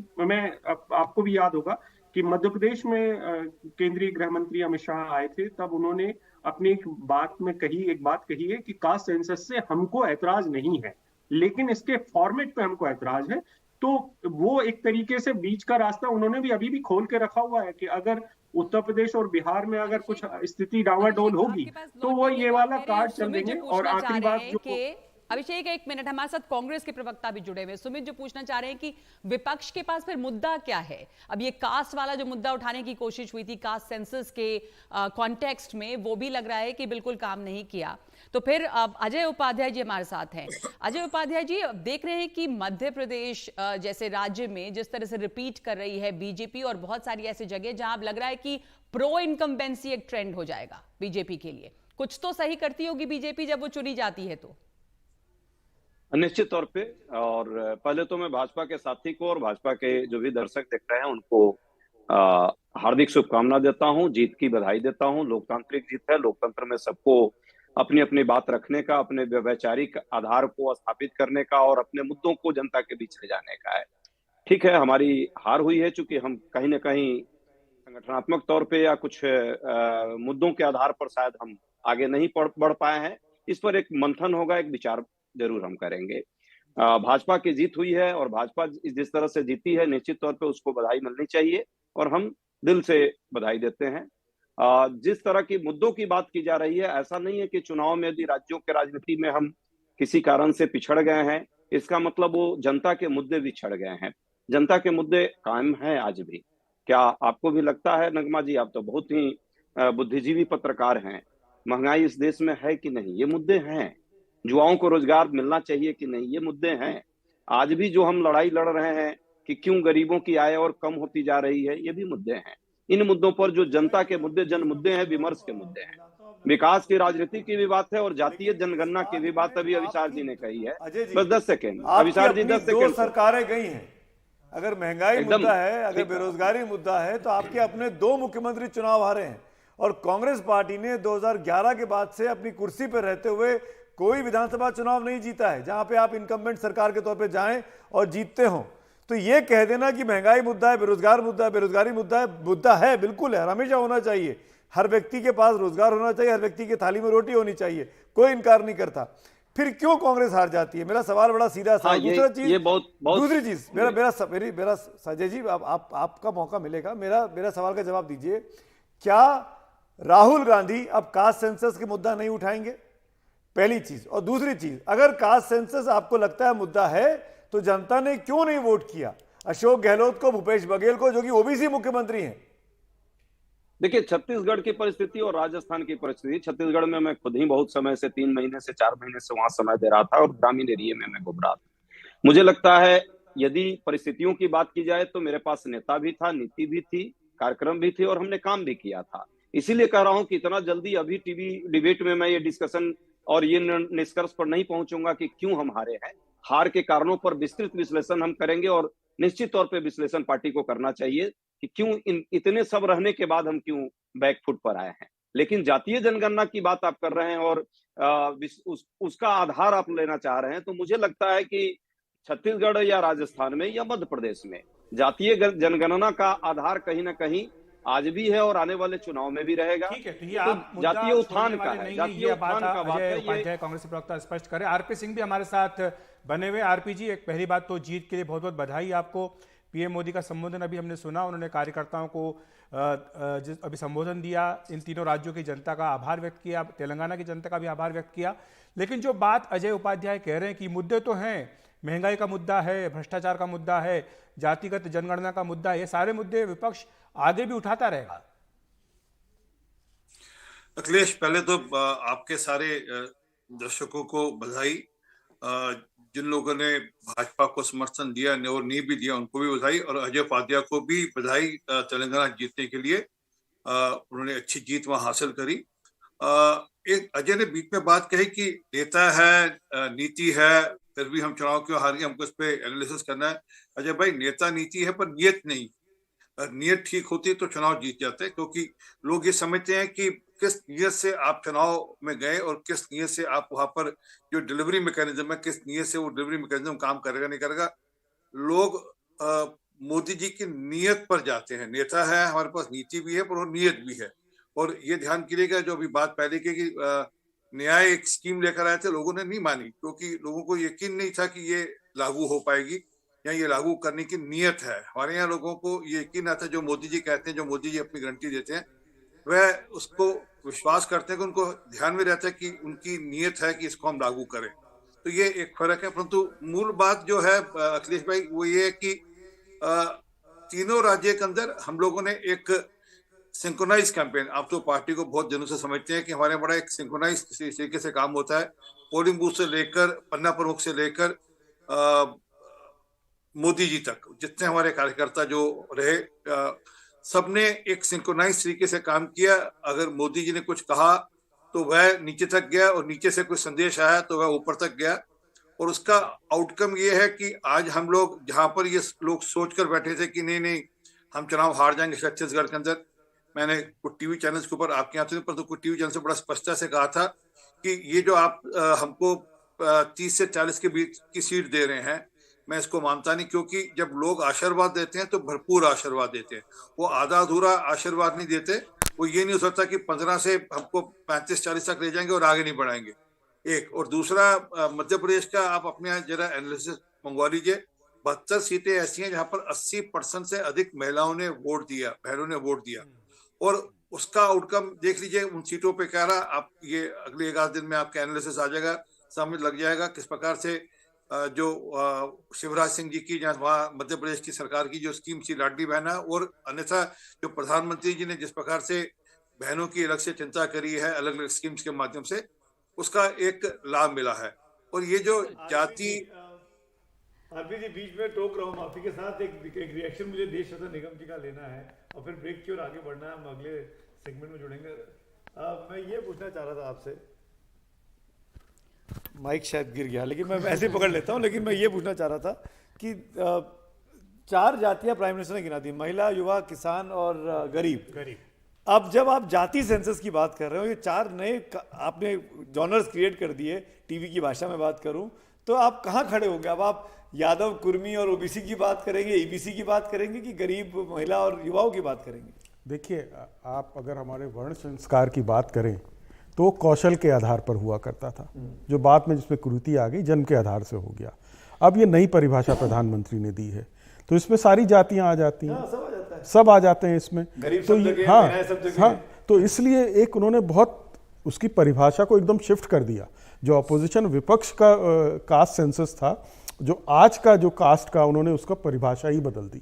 आपको भी याद होगा कि मध्य प्रदेश में केंद्रीय गृह मंत्री अमित शाह आए थे, तब उन्होंने अपनी एक बात कही है कि कास्ट सेंसस से हमको ऐतराज नहीं है, लेकिन इसके फॉर्मेट पे हमको ऐतराज है। तो वो एक तरीके से बीच का रास्ता उन्होंने भी अभी भी खोल के रखा हुआ है कि अगर उत्तर प्रदेश और बिहार में अगर कुछ स्थिति डावाडोल होगी तो वो ये वाला कार्ड चल देंगे। और आखिरी बात जो अभिषेक, 1 मिनट, हमारे साथ कांग्रेस के प्रवक्ता भी जुड़े हुए। सुमित जो पूछना चाह रहे हैं कि विपक्ष के पास फिर मुद्दा क्या है? अब ये कास्ट वाला जो मुद्दा उठाने की कोशिश हुई थी कास्ट सेंसस के कॉन्टेक्स्ट में, वो भी लग रहा है कि बिल्कुल काम नहीं किया। तो फिर अब अजय उपाध्याय जी हमारे साथ हैं। अजय उपाध्याय जी, अब देख रहे हैं कि मध्य प्रदेश जैसे राज्य में जिस तरह से रिपीट कर रही है बीजेपी, और बहुत सारी ऐसी जगह जहां अब लग रहा है कि प्रो इनकम्बेंसी एक ट्रेंड हो जाएगा बीजेपी के लिए। कुछ तो सही करती होगी बीजेपी जब वो चुनी जाती है तो। निश्चित तौर पे। और पहले तो मैं भाजपा के साथी को और भाजपा के जो भी दर्शक देख रहे हैं उनको हार्दिक शुभकामना देता हूं, जीत की बधाई देता हूं। लोकतांत्रिक जीत है, लोकतंत्र में सबको अपनी अपनी बात रखने का, अपने वैचारिक आधार को स्थापित करने का और अपने मुद्दों को जनता के बीच ले जाने का है। ठीक है, हमारी हार हुई है चूंकि हम कहीं ना कहीं संगठनात्मक तौर पे या कुछ मुद्दों के आधार पर शायद हम आगे नहीं बढ़ पाए हैं। इस पर एक मंथन होगा, एक विचार जरूर हम करेंगे। भाजपा की जीत हुई है और भाजपा जिस तरह से जीती है निश्चित तौर पे उसको बधाई मिलनी चाहिए और हम दिल से बधाई देते हैं। जिस तरह की मुद्दों की बात की जा रही है, ऐसा नहीं है कि चुनाव में यदि राज्यों के राजनीति में हम किसी कारण से पिछड़ गए हैं, इसका मतलब वो जनता के मुद्दे भी छिड़ गए हैं। जनता के मुद्दे कायम हैं आज भी। क्या आपको भी लगता है नगमा जी, आप तो बहुत ही बुद्धिजीवी पत्रकार हैं, महंगाई इस देश में है कि नहीं, ये मुद्दे हैं। युवाओं को रोजगार मिलना चाहिए कि नहीं, ये मुद्दे हैं। आज भी जो हम लड़ाई लड़ रहे हैं कि क्यों गरीबों की आय और कम होती जा रही है, ये भी मुद्दे हैं। इन मुद्दों पर जो जनता के मुद्दे, जन मुद्दे हैं, विमर्श के मुद्दे हैं। विकास की राजनीति की भी बात है और जातीय जनगणना की भी बात अभी अविचार जी ने कही है। अजय जी, बस 10 सेकेंड आपकी अविचार जी, अपनी 10 दो सेकेंड। सरकारें गई हैं। अगर महंगाई एकदम मुद्दा है, अगर ठीक। बेरोजगारी मुद्दा है, तो आपके अपने 2 मुख्यमंत्री चुनाव हारे हैं और कांग्रेस पार्टी ने 2011 के बाद से अपनी कुर्सी पर रहते हुए कोई विधानसभा चुनाव नहीं जीता है जहां पे आप इनकम्बेंट सरकार के तौर पे जाएं और जीतते हो। तो ये कह देना कि महंगाई मुद्दा है, बेरोजगार मुद्दा है, बेरोजगारी मुद्दा है, बिल्कुल है, हमेशा होना चाहिए। हर व्यक्ति के पास रोजगार होना चाहिए, हर व्यक्ति की थाली में रोटी होनी चाहिए, कोई इनकार नहीं करता। फिर क्यों कांग्रेस हार जाती है? मेरा सवाल बड़ा सीधा सा। दूसरा चीज, दूसरी चीज, मेरा संजय जी, आपका मौका मिलेगा, मेरा सवाल का जवाब दीजिए। क्या राहुल गांधी अब कास्ट सेंसस के मुद्दा नहीं उठाएंगे? पहली चीज। और दूसरी चीज, अगर कास्ट सेंसस आपको लगता है मुद्दा है, तो जनता ने क्यों नहीं वोट किया अशोक गहलोत को, भूपेश बघेल को, जो कि ओबीसी मुख्यमंत्री हैं? देखिए, छत्तीसगढ़ की परिस्थिति और राजस्थान की परिस्थिति, छत्तीसगढ़ में मैं खुद ही बहुत समय से 3 महीने से 4 महीने से वहां समय दे रहा था और ग्रामीण एरिया में मैं घूम रहा था। मुझे लगता है यदि परिस्थितियों की बात की जाए तो मेरे पास नेता भी था, नीति भी थी, कार्यक्रम भी थे और हमने काम भी किया था। इसीलिए कह रहा हूं कि इतना जल्दी अभी टीवी डिबेट में मैं ये डिस्कशन और ये निष्कर्ष पर नहीं पहुंचूंगा कि क्यों हम हारे हैं। हार के कारणों पर विस्तृत विश्लेषण हम करेंगे और निश्चित तौर पे विश्लेषण पार्टी को करना चाहिए कि क्यों इतने सब रहने के बाद हम क्यों बैकफुट पर आए हैं। लेकिन जातीय जनगणना की बात आप कर रहे हैं और उसका आधार आप लेना चाह रहे हैं, तो मुझे लगता है कि छत्तीसगढ़ या राजस्थान में या मध्य प्रदेश में जातीय जनगणना का आधार कहीं ना कहीं आज भी है और आने वाले चुनाव में भी रहेगा। ठीक है, तो ये आप मुद्दा जातीय उत्थान का है, जातीय उत्थान का बात है। उपाध्याय कांग्रेस के प्रवक्ता स्पष्ट करें। आरपी सिंह भी हमारे साथ बने हुए। आरपी जी, एक पहली बात तो जीत के लिए बहुत बहुत बधाई आपको। पीएम मोदी का संबोधन अभी हमने सुना, उन्होंने कार्यकर्ताओं को अभी संबोधन दिया, इन तीनों राज्यों की जनता का आभार व्यक्त किया, तेलंगाना की जनता का भी आभार व्यक्त किया। लेकिन जो बात अजय उपाध्याय कह रहे हैं कि मुद्दे तो हैं, महंगाई का मुद्दा है, भ्रष्टाचार का मुद्दा है, जातिगत जनगणना का मुद्दा है, ये सारे मुद्दे विपक्ष आगे भी उठाता रहेगा। अखिलेश, पहले तो आपके सारे दर्शकों को बधाई। जिन लोगों ने भाजपा को समर्थन दिया और नहीं भी दिया उनको भी बधाई, और अजय उपाध्याय को भी बधाई तेलंगाना जीतने के लिए। उन्होंने अच्छी जीत वहां हासिल करी। एक अजय ने बीच में बात कही कि नेता है, नीति है, फिर भी हम चुनाव क्यों हार गए, हमको इस पे एनालिसिस करना है। अजय भाई, नेता नीति है पर नियत नहीं। नियत ठीक होती तो चुनाव जीत जाते हैं, क्योंकि लोग ये समझते हैं कि किस नियत से आप चुनाव में गए और किस नियत से आप वहां पर जो डिलीवरी मैकेनिज्म है, किस नियत से वो डिलीवरी मैकेनिज्म काम करेगा नहीं करेगा। लोग मोदी जी की नियत पर जाते हैं। नेता है, हमारे पास नीति भी है पर वो नियत भी है। और ये ध्यान कीजिएगा, जो अभी बात पहले की कि न्याय एक स्कीम लेकर आए थे, लोगों ने नहीं मानी, क्योंकि लोगों को यकीन नहीं था कि ये लागू हो पाएगी या ये लागू करने की नियत है। हमारे यहाँ लोगों को ये यकीन आता है, जो मोदी जी कहते हैं, जो मोदी जी अपनी गारंटी देते हैं, वह उसको विश्वास करते हैं कि उनको ध्यान में रहता है कि उनकी नियत है कि इसको हम लागू करें। तो ये एक फर्क है। परंतु मूल बात जो है अखिलेश भाई, वो ये है कि तीनों राज्य के अंदर हम लोगों ने एक सिंक्रोनाइज कैंपेन, आप तो पार्टी को बहुत दिनों से समझते हैं कि हमारे बड़ा एक सिंक्रोनाइज तरीके से काम होता है। पोलिंग बूथ से लेकर पन्ना प्रमुख से लेकर मोदी जी तक जितने हमारे कार्यकर्ता जो रहे, सबने एक सिंक्रोनाइज तरीके से काम किया। अगर मोदी जी ने कुछ कहा तो वह नीचे तक गया, और नीचे से कुछ संदेश आया तो वह ऊपर तक गया। और उसका आउटकम ये है कि आज हम लोग जहां पर ये लोग सोचकर बैठे थे कि नहीं नहीं हम चुनाव हार जाएंगे छत्तीसगढ़ के अंदर, मैंने कुछ टीवी चैनल्स के ऊपर आपके यहाँ पर तो कुछ टीवी चैनल से बड़ा स्पष्टता से कहा था कि ये जो आप हमको 30 से 40 के बीच की सीट दे रहे हैं, मैं इसको मानता नहीं। क्योंकि जब लोग आशीर्वाद देते हैं तो भरपूर आशीर्वाद देते हैं, वो आधा अधूरा आशीर्वाद नहीं देते। वो ये नहीं हो सकता कि 15 से हमको 35-40 तक ले जाएंगे और आगे नहीं बढ़ाएंगे। एक और दूसरा, मध्य प्रदेश का आप अपने यहाँ जरा एनालिसिस मंगवा लीजिए। 72 सीटें ऐसी हैं जहां पर 80% से अधिक महिलाओं ने वोट दिया, बहनों ने वोट दिया, और उसका आउटकम देख लीजिए उन सीटों पे क्या रहा। आप ये अगले 1 दिन में आपका एनालिसिस आ जाएगा, समझ लग जाएगा किस प्रकार से जो शिवराज सिंह जी की, जहाँ वहाँ मध्य प्रदेश की सरकार की जो स्कीम थी लाडली बहना, और अन्यथा जो प्रधानमंत्री जी ने जिस प्रकार से बहनों की अलग से चिंता करी है अलग अलग स्कीम्स के माध्यम से, उसका एक लाभ मिला है। और ये जो जाति, आरपी जी बीच में टोक रहा हूँ माफी के साथ, एक रिएक्शन मुझे देश शोधन निगम जी का लेना है और फिर ब्रेक की ओर आगे बढ़ना है, हम अगले सेगमेंट में जुड़ेंगे। मैं ये पूछना चाह रहा था आपसे, माइक शायद गिर गया लेकिन मैं ऐसे ही पकड़ लेता हूँ, लेकिन मैं ये पूछना चाह रहा था कि 4 जातियां प्राइम मिनिस्टर ने गिना दी, महिला, युवा, किसान और गरीब। अब जब आप जाति सेंसस की बात कर रहे हो, ये 4 नए आपने जॉनर्स क्रिएट कर दिए, टीवी की भाषा में बात करूं तो आप कहाँ खड़े होंगे? अब आप यादव, कुर्मी और ओबीसी की बात करेंगे, ईबीसी की बात करेंगे कि गरीब, महिला और युवाओं की बात करेंगे? देखिए, आप अगर हमारे वर्ण संस्कार की बात करें तो कौशल के आधार पर हुआ करता था, जो बाद में जिसमें कुरीति आ गई जन्म के आधार से हो गया। अब ये नई परिभाषा प्रधानमंत्री ने दी है, तो इसमें सारी जातियां आ जाती हैं, सब आ जाते हैं इसमें। तो हाँ, तो इसलिए एक उन्होंने बहुत उसकी परिभाषा को एकदम शिफ्ट कर दिया। जो अपोजिशन विपक्ष का कास्ट सेंसस था, जो आज का जो कास्ट का, उन्होंने उसका परिभाषा ही बदल दी।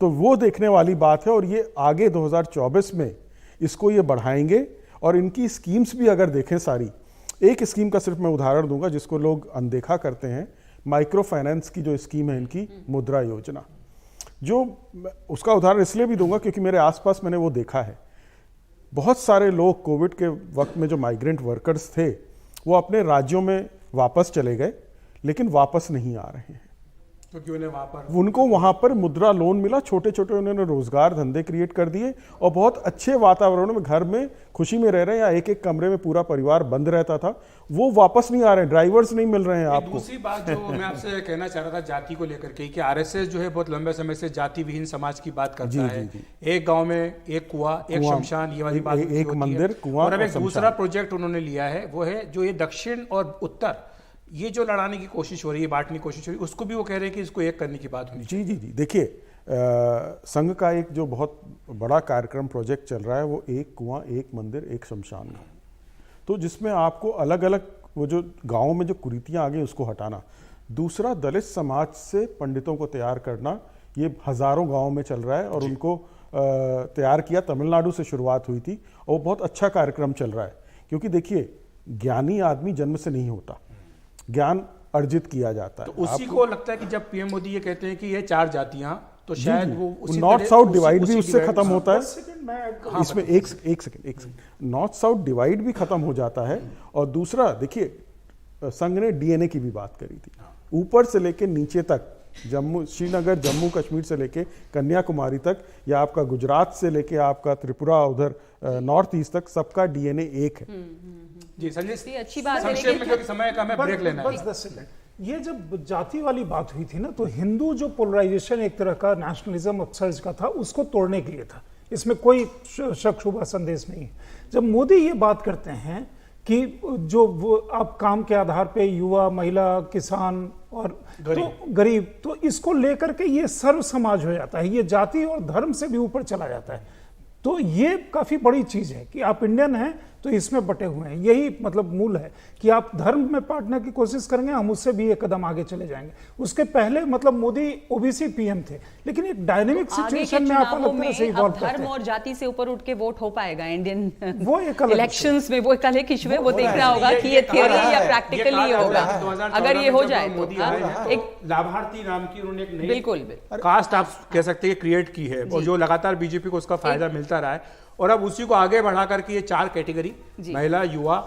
तो वो देखने वाली बात है, और ये आगे 2024 में इसको ये बढ़ाएंगे। और इनकी स्कीम्स भी अगर देखें सारी, एक स्कीम का सिर्फ मैं उदाहरण दूंगा जिसको लोग अनदेखा करते हैं, माइक्रो फाइनेंस की जो स्कीम है इनकी, मुद्रा योजना, जो उसका उदाहरण इसलिए भी दूंगा क्योंकि मेरे आसपास मैंने वो देखा है। बहुत सारे लोग कोविड के वक्त में जो माइग्रेंट वर्कर्स थे वो अपने राज्यों में वापस चले गए, लेकिन वापस नहीं आ रहे हैं क्योंकि उनको वहां पर मुद्रा लोन मिला, छोटे छोटे उन्होंने रोजगार धंधे क्रिएट कर दिए और बहुत अच्छे वातावरण में घर में खुशी में रह रहे हैं, या एक एक कमरे में पूरा परिवार बंद रहता था, वो वापस नहीं आ रहे हैं, ड्राइवर्स नहीं मिल रहे हैं आपको। दूसरी बात जो मैं आपसे कहना चाह रहा था जाति को लेकर के, कि आरएसएस जो है बहुत लंबे समय से जाति विहीन समाज की बात करता है। एक गांव में एक कुआं, एक शमशान, ये वाली बात, एक मंदिर, कुआं, और अब एक दूसरा प्रोजेक्ट उन्होंने लिया है, वो है जो ये दक्षिण और उत्तर, ये जो लड़ाने की कोशिश हो रही है, बांटने की कोशिश हो रही है, उसको भी वो कह रहे हैं कि इसको एक करने की बात होनी चाहिए। जी। देखिए, संघ का एक जो बहुत बड़ा कार्यक्रम प्रोजेक्ट चल रहा है, वो एक कुआं, एक मंदिर, एक शमशान गाँव, तो जिसमें आपको अलग अलग वो जो गाँव में जो कुरीतियाँ आ गई उसको हटाना। दूसरा, दलित समाज से पंडितों को तैयार करना, ये हजारों गाँव में चल रहा है और उनको तैयार किया, तमिलनाडु से शुरुआत हुई थी और बहुत अच्छा कार्यक्रम चल रहा है। क्योंकि देखिए, ज्ञानी आदमी जन्म से नहीं होता, ज्ञान अर्जित किया जाता है। तो उसी को लगता है कि जब पीएम मोदी ये कहते हैं कि ये 4 जातियां, तो शायद वो नॉर्थ साउथ डिवाइड भी उससे खत्म होता है। इसमें एक सेकंड, नॉर्थ साउथ डिवाइड भी खत्म हो जाता है। और दूसरा, देखिए, संघ ने डीएनए की भी बात करी थी, ऊपर से लेके नीचे तक, जम्मू, श्रीनगर, जम्मू कश्मीर से लेके कन्याकुमारी तक, या आपका गुजरात से लेके आपका त्रिपुरा, उधर नॉर्थ ईस्ट तक, सबका डीएनए एक है। जी संजय, अच्छी बात है, संक्षेप में क्योंकि समय का हमें ब्रेक लेना है। बस 10 सेकंड। ये जब जाति वाली बात हुई थी ना, तो हिंदू जो पोलराइजेशन एक तरह का नेशनलिज्म अपसर्ज का था, उसको तोड़ने के लिए था, इसमें कोई शक शुबा संदेश नहीं है। जब मोदी ये बात करते हैं कि जो वो आप काम के आधार पे युवा, महिला, किसान और गरीब, तो इसको लेकर के ये सर्व समाज हो जाता है, ये जाति और धर्म से भी ऊपर चला जाता है। तो ये काफी बड़ी चीज है कि आप इंडियन हैं तो इसमें बटे हुए हैं, यही मतलब मूल है कि आप धर्म में बांटने की कोशिश करेंगे, हम उससे भी एक कदम आगे चले जाएंगे। उसके पहले मतलब मोदी ओबीसी पीएम थे, लेकिन एक डायनेमिक सिचुएशन में आप अलग तरह से इवॉल्व करते हैं। धर्म और जाति से ऊपर उठ के वोट हो पाएगा इंडियन वो एक इलेक्शंस में, वो एक अलग इशू है, वो देखना होगा कि ये थियरी या प्रैक्टिकली होगा। अगर ये हो जाए तो एक लाभार्थी नाम की उन्होंने एक बिल्कुल कास्ट आप कह सकते हैं क्रिएट की है, और जो लगातार बीजेपी को उसका फायदा मिलता रहा है, और अब उसी को आगे बढ़ा करके ये 4 कैटेगरी, महिला, युवा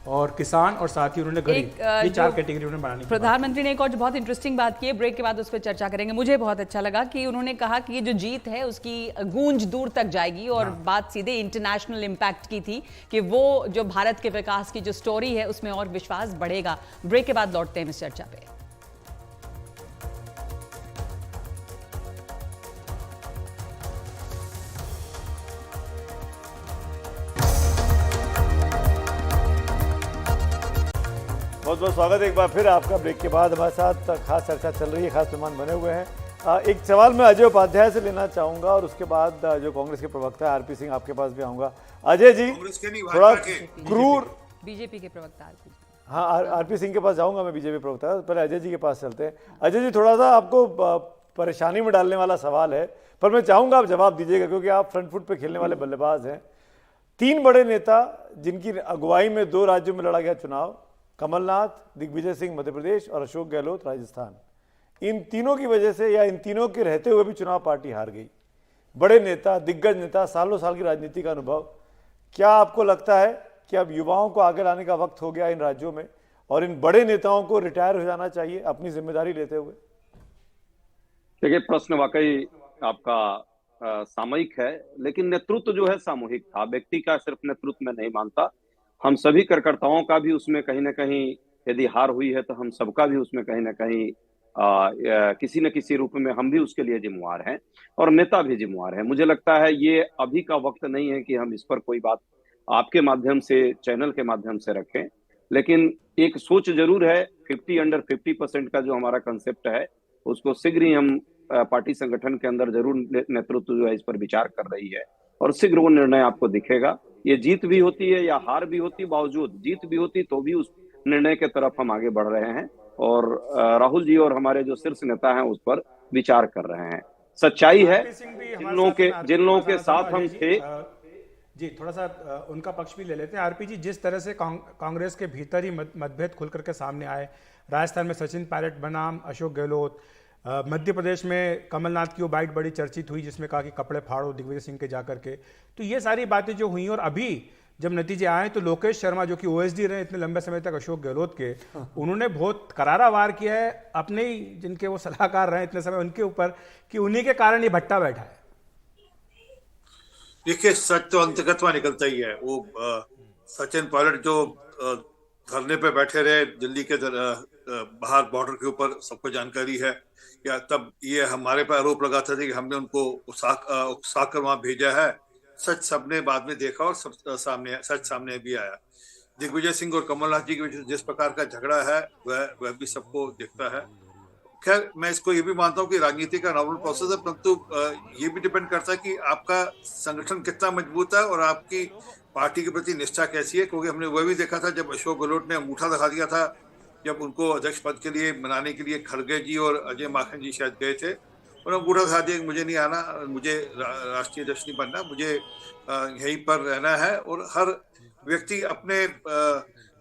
और किसान और साथ ही उन्होंने गरीब, ये 4 कैटेगरी उन्होंने बनानी। प्रधानमंत्री ने एक और जो बहुत इंटरेस्टिंग बात की है, ब्रेक के बाद उस पर चर्चा करेंगे। मुझे बहुत अच्छा लगा कि उन्होंने कहा कि ये जो जीत है उसकी गूंज दूर तक जाएगी, और बात सीधे इंटरनेशनल इम्पैक्ट की थी कि वो जो भारत के विकास की जो स्टोरी है उसमें और विश्वास बढ़ेगा। ब्रेक के बाद लौटते हैं इस चर्चा पे। बहुत बहुत स्वागत है एक बार फिर आपका। ब्रेक के बाद हमारे साथ खास चर्चा चल रही है, खास मेहमान बने हुए हैं। एक सवाल मैं अजय उपाध्याय से लेना चाहूंगा और उसके बाद जो कांग्रेस के प्रवक्ता है आरपी सिंह, आपके पास भी आऊंगा। अजय जी, थोड़ा क्रूर बीजेपी के प्रवक्ता आरपी, हाँ आरपी सिंह के पास जाऊंगा मैं, बीजेपी प्रवक्ता। पहले अजय जी के पास चलते हैं। अजय जी, थोड़ा सा आपको परेशानी में डालने वाला सवाल है, पर मैं चाहूंगा आप जवाब दीजिएगा क्योंकि आप फ्रंट फुट पे खेलने वाले बल्लेबाज हैं। 3 बड़े नेता जिनकी अगुवाई में 2 राज्यों में लड़ा गया चुनाव, कमलनाथ, दिग्विजय सिंह मध्य प्रदेश और अशोक गहलोत राजस्थान, इन तीनों की वजह से या इन तीनों के रहते हुए भी चुनाव पार्टी हार गई। बड़े नेता, दिग्गज नेता, सालों साल की राजनीति का अनुभव, क्या आपको लगता है कि अब युवाओं को आगे लाने का वक्त हो गया इन राज्यों में और इन बड़े नेताओं को रिटायर हो जाना चाहिए अपनी जिम्मेदारी लेते हुए? देखिए, प्रश्न वाकई आपका सामयिक है, लेकिन नेतृत्व जो है सामूहिक था। व्यक्ति का सिर्फ नेतृत्व में नहीं मानता, हम सभी कार्यकर्ताओं का भी उसमें कहीं ना कहीं, यदि हार हुई है तो हम सबका भी उसमें कहीं ना कहीं किसी न किसी रूप में हम भी उसके लिए जिम्मेवार हैं और नेता भी जिम्मेवार है। मुझे लगता है ये अभी का वक्त नहीं है कि हम इस पर कोई बात आपके माध्यम से, चैनल के माध्यम से रखें, लेकिन एक सोच जरूर है। 50 अंडर 50% का जो हमारा कंसेप्ट है उसको शीघ्र ही हम पार्टी संगठन के अंदर जरूर नेतृत्व जो है इस पर विचार कर रही है और शीघ्र वो निर्णय आपको दिखेगा। ये जीत भी होती है या हार भी होती, बावजूद जीत भी होती तो भी उस निर्णय के तरफ हम आगे बढ़ रहे हैं और राहुल जी और हमारे जो शीर्ष नेता हैं उस पर विचार कर रहे हैं। सच्चाई है, जिन लोगों के साथ हम थे जी, थोड़ा सा उनका पक्ष भी ले लेते हैं। आरपी जी, जिस तरह से कांग्रेस के भीतर ही मतभेद खुल करके सामने आए, राजस्थान में सचिन पायलट बनाम अशोक गहलोत, मध्य प्रदेश में कमलनाथ की वो बाइट बड़ी चर्चित हुई जिसमें कहा कि कपड़े फाड़ो दिग्विजय सिंह के जाकर के, तो ये सारी बातें जो हुई और अभी जब नतीजे आए तो लोकेश शर्मा जो कि ओएसडी रहे इतने लंबे समय तक अशोक गहलोत के, उन्होंने बहुत करारा वार किया है अपने ही जिनके वो सलाहकार रहे इतने समय उनके ऊपर कि उन्हीं के कारण ये भट्टा बैठा है। देखिए, सच तो अंतगतवा निकलता ही है। वो सचिन पायलट जो धरने पे बैठे रहे दिल्ली के बाहर बॉर्डर के ऊपर, सबको जानकारी है। या तब ये हमारे पर आरोप लगाते थे कि हमने उनको उकसा कर वहां भेजा है। सच सबने बाद में देखा और सब सच सामने भी आया। दिग्विजय सिंह और कमलनाथ जी के बीच जिस प्रकार का झगड़ा है वह भी सबको दिखता है। खैर, मैं इसको ये भी मानता हूँ कि राजनीति का नॉर्मल प्रोसेस है, परंतु ये भी डिपेंड करता है कि आपका संगठन कितना मजबूत है और आपकी पार्टी के प्रति निष्ठा कैसी है। क्योंकि हमने वह भी देखा था जब अशोक गहलोत ने अंगूठा दिखा दिया था, जब उनको अध्यक्ष पद के लिए मनाने के लिए खड़गे जी और अजय माखन जी शायद गए थे, उन्होंने अंगूठा दिखा दिया कि मुझे नहीं आना, मुझे राष्ट्रीय अध्यक्ष नहीं बनना, मुझे यहीं पर रहना है। और हर व्यक्ति अपने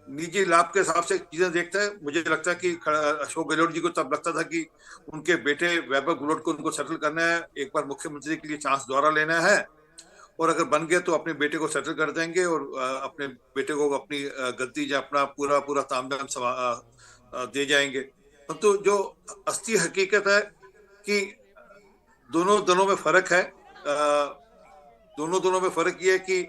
निजी लाभ के हिसाब से चीजें देखता है। मुझे लगता है कि अशोक गहलोत जी को तब लगता था कि उनके बेटे वैभव गहलोत को उनको सेटल करना है, एक बार मुख्यमंत्री के लिए चांस दोबारा लेना है और अगर बन गए तो अपने बेटे को सेटल कर देंगे और अपने बेटे को अपनी गद्दी या अपना पूरा तामझाम दे जाएंगे। परंतु जो असली हकीकत है कि दोनों दलों में फर्क है। दोनों दलों में फर्क ये है कि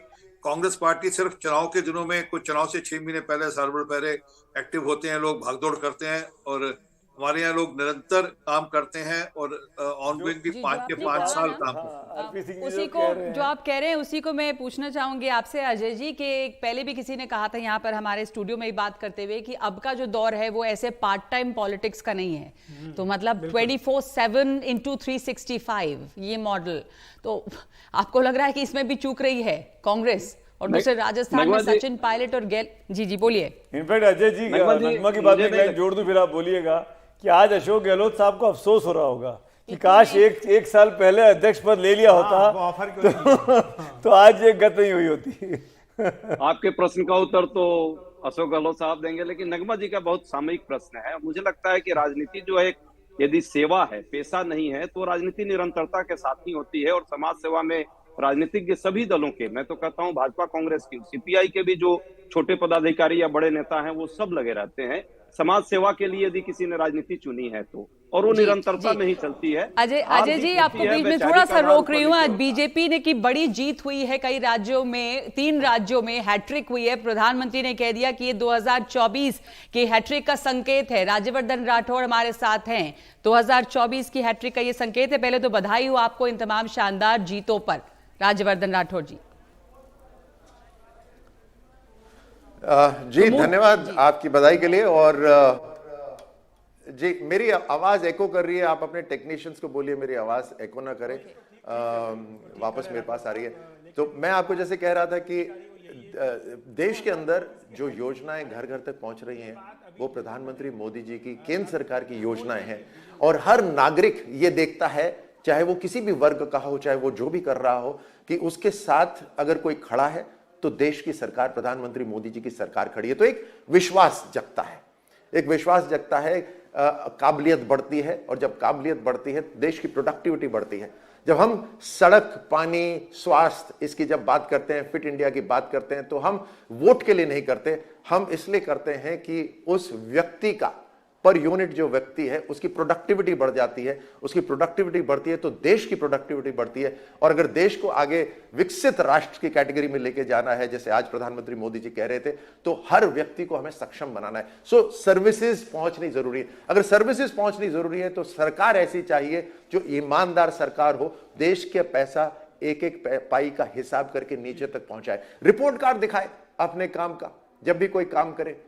कांग्रेस पार्टी सिर्फ चुनाव के दिनों में, कुछ चुनाव से 6 महीने पहले, साल भर पहले एक्टिव होते हैं, लोग भागदौड़ करते हैं और हमारे यहाँ लोग निरंतर काम करते हैं और ऑनगोइंग भी 5 के 5 साल काम करते हैं। उसी को जो आप कह रहे हैं उसी को मैं पूछना चाहूंगी आपसे अजय जी के, पहले भी किसी ने कहा था यहाँ पर हमारे स्टूडियो में बात करते हुए कि अब का जो दौर है वो ऐसे पार्ट टाइम पॉलिटिक्स का नहीं है, तो मतलब 24/7 into 365 ये मॉडल, तो आपको लग रहा है कि इसमें भी चूक रही है कांग्रेस? और दूसरे राजस्थान में सचिन पायलट और जी बोलिए। इनफैक्ट अजय जी, नगमा की बात में जोड़ दूं, फिर आप बोलिएगा कि आज अशोक गहलोत साहब को अफसोस हो रहा होगा कि काश एक साल पहले अध्यक्ष पद ले लिया होता तो आज ये गत नहीं हुई होती। आपके प्रश्न का उत्तर तो अशोक गहलोत साहब देंगे, लेकिन नगमा जी का बहुत सामयिक प्रश्न है। मुझे लगता है कि राजनीति जो है, यदि सेवा है, पेशा नहीं है, तो राजनीति निरंतरता के साथ ही होती है और समाज सेवा में राजनीतिक के सभी दलों के, मैं तो कहता हूं भाजपा कांग्रेस की, सीपीआई के भी जो छोटे पदाधिकारी या बड़े नेता हैं वो सब लगे रहते हैं समाज सेवा के लिए, यदि किसी ने राजनीति चुनी है तो, और वो निरंतरता में ही चलती है। अजय जी, आपको बीच में थोड़ा सा रोक रही हूँ। आज बीजेपी ने की बड़ी जीत हुई है कई राज्यों में, 3 राज्यों में हैट्रिक हुई है। प्रधानमंत्री ने कह दिया कि ये 2024 के हैट्रिक का संकेत है। राज्यवर्धन राठौड़ हमारे साथ हैं, 2024 की हैट्रिक का ये संकेत है। पहले तो बधाई हो आपको इन तमाम शानदार जीतों पर, राज्यवर्धन राठौड़ जी। जी धन्यवाद आपकी बधाई के लिए। और जी मेरी आवाज एको कर रही है, आप अपने टेक्नीशियंस को बोलिए मेरी आवाज एको ना करे। वापस मेरे पास आ रही है। तो मैं आपको जैसे कह रहा था कि देश के अंदर जो योजनाएं घर घर तक पहुंच रही हैं वो प्रधानमंत्री मोदी जी की केंद्र सरकार की योजनाएं हैं, और हर नागरिक ये देखता है, चाहे वो किसी भी वर्ग का हो, चाहे वो जो भी कर रहा हो, कि उसके साथ अगर कोई खड़ा है तो देश की सरकार, प्रधानमंत्री मोदी जी की सरकार खड़ी है। तो एक विश्वास जगता है, एक विश्वास जगता है, काबिलियत बढ़ती है, और जब काबिलियत बढ़ती है देश की प्रोडक्टिविटी बढ़ती है। जब हम सड़क, पानी, स्वास्थ्य इसकी जब बात करते हैं, फिट इंडिया की बात करते हैं, तो हम वोट के लिए नहीं करते, हम इसलिए करते हैं कि उस व्यक्ति का पर यूनिट जो व्यक्ति है उसकी प्रोडक्टिविटी बढ़ जाती है, उसकी प्रोडक्टिविटी बढ़ती है तो देश की प्रोडक्टिविटी बढ़ती है। और अगर देश को आगे विकसित राष्ट्र की कैटेगरी में लेके जाना है, जैसे आज प्रधानमंत्री मोदी जी कह रहे थे, तो हर व्यक्ति को हमें सक्षम बनाना है। सो सर्विसेज पहुंचनी जरूरी है। अगर सर्विसेज पहुंचनी जरूरी है तो सरकार ऐसी चाहिए जो ईमानदार सरकार हो, देश के पैसा एक एक पाई का हिसाब करके नीचे तक पहुंचाए, रिपोर्ट कार्ड दिखाए अपने काम का जब भी कोई काम करे।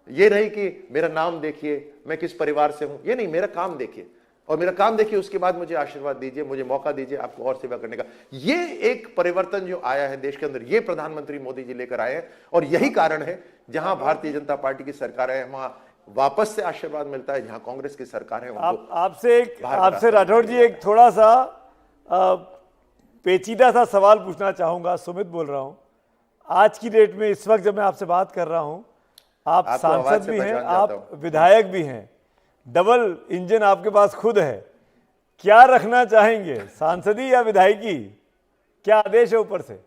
ये नहीं कि मेरा नाम देखिए, मैं किस परिवार से हूं, ये नहीं, मेरा काम देखिए, और मेरा काम देखिए उसके बाद मुझे आशीर्वाद दीजिए, मुझे मौका दीजिए आपको और सेवा करने का। ये एक परिवर्तन जो आया है देश के अंदर, ये प्रधानमंत्री मोदी जी लेकर आए हैं, और यही कारण है जहां भारतीय जनता पार्टी की सरकार है वहां वापस से आशीर्वाद मिलता है, जहां कांग्रेस की सरकार है आपसे राठौड़ जी एक थोड़ा सा पेचीदा सा सवाल पूछना चाहूंगा। सुमित बोल रहा हूं। आज की डेट में इस वक्त जब मैं आपसे बात कर रहा हूं, आप सांसद भी हैं, आप विधायक भी हैं, डबल इंजन आपके पास खुद है, क्या रखना चाहेंगे, सांसदी या विधायकी? क्या आदेश है ऊपर से?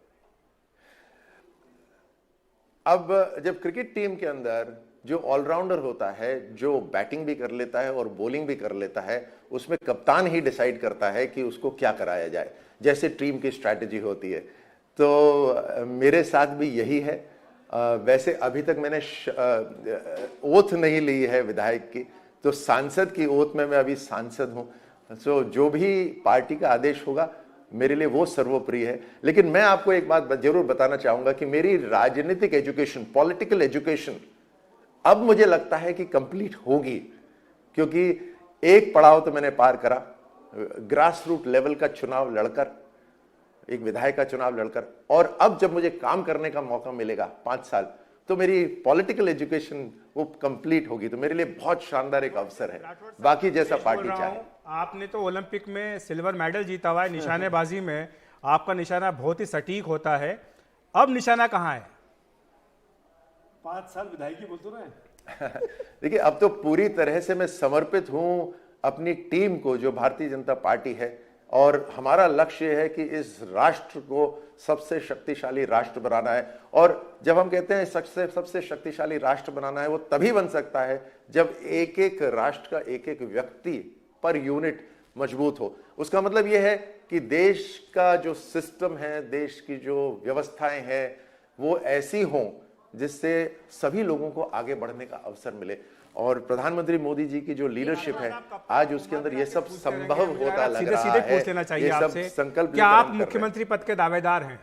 अब जब क्रिकेट टीम के अंदर जो ऑलराउंडर होता है, जो बैटिंग भी कर लेता है और बॉलिंग भी कर लेता है, उसमें कप्तान ही डिसाइड करता है कि उसको क्या कराया जाए, जैसे टीम की स्ट्रैटेजी होती है। तो मेरे साथ भी यही है। वैसे अभी तक मैंने ओथ नहीं ली है विधायक की, तो सांसद की ओथ में मैं अभी सांसद हूं। सो जो भी पार्टी का आदेश होगा मेरे लिए वो सर्वोपरि है। लेकिन मैं आपको एक बात जरूर बताना चाहूंगा कि मेरी राजनीतिक एजुकेशन, पॉलिटिकल एजुकेशन अब मुझे लगता है कि कंप्लीट होगी, क्योंकि एक पड़ाव तो मैंने पार करा, ग्रास रूट लेवल का चुनाव लड़कर, एक विधायक का चुनाव लड़कर, और अब जब मुझे काम करने का मौका मिलेगा 5 साल, तो मेरी पॉलिटिकल एजुकेशन वो कंप्लीट होगी। तो मेरे लिए बहुत शानदार एक अवसर है, बाकी जैसा पार्टी चाहे। आपने तो ओलंपिक में सिल्वर मेडल जीता हुआ है निशानेबाजी में, आपका निशाना बहुत ही सटीक होता है, अब निशाना कहाँ है? 5 साल विधायकी बोलते रहे। देखिए अब तो पूरी तरह से मैं समर्पित हूं अपनी टीम को, जो भारतीय जनता पार्टी है, और हमारा लक्ष्य है कि इस राष्ट्र को सबसे शक्तिशाली राष्ट्र बनाना है। और जब हम कहते हैं सबसे शक्तिशाली राष्ट्र बनाना है, वो तभी बन सकता है जब एक एक राष्ट्र का एक एक व्यक्ति पर यूनिट मजबूत हो। उसका मतलब यह है कि देश का जो सिस्टम है, देश की जो व्यवस्थाएं हैं, वो ऐसी हों जिससे सभी लोगों को आगे बढ़ने का अवसर मिले। और प्रधानमंत्री मोदी जी की जो लीडरशिप है आज, उसके अंदर ये सब संभव होता लग रहा है। पूछ लेना चाहिए आपसे, संकल्प, क्या आप मुख्यमंत्री पद के दावेदार हैं?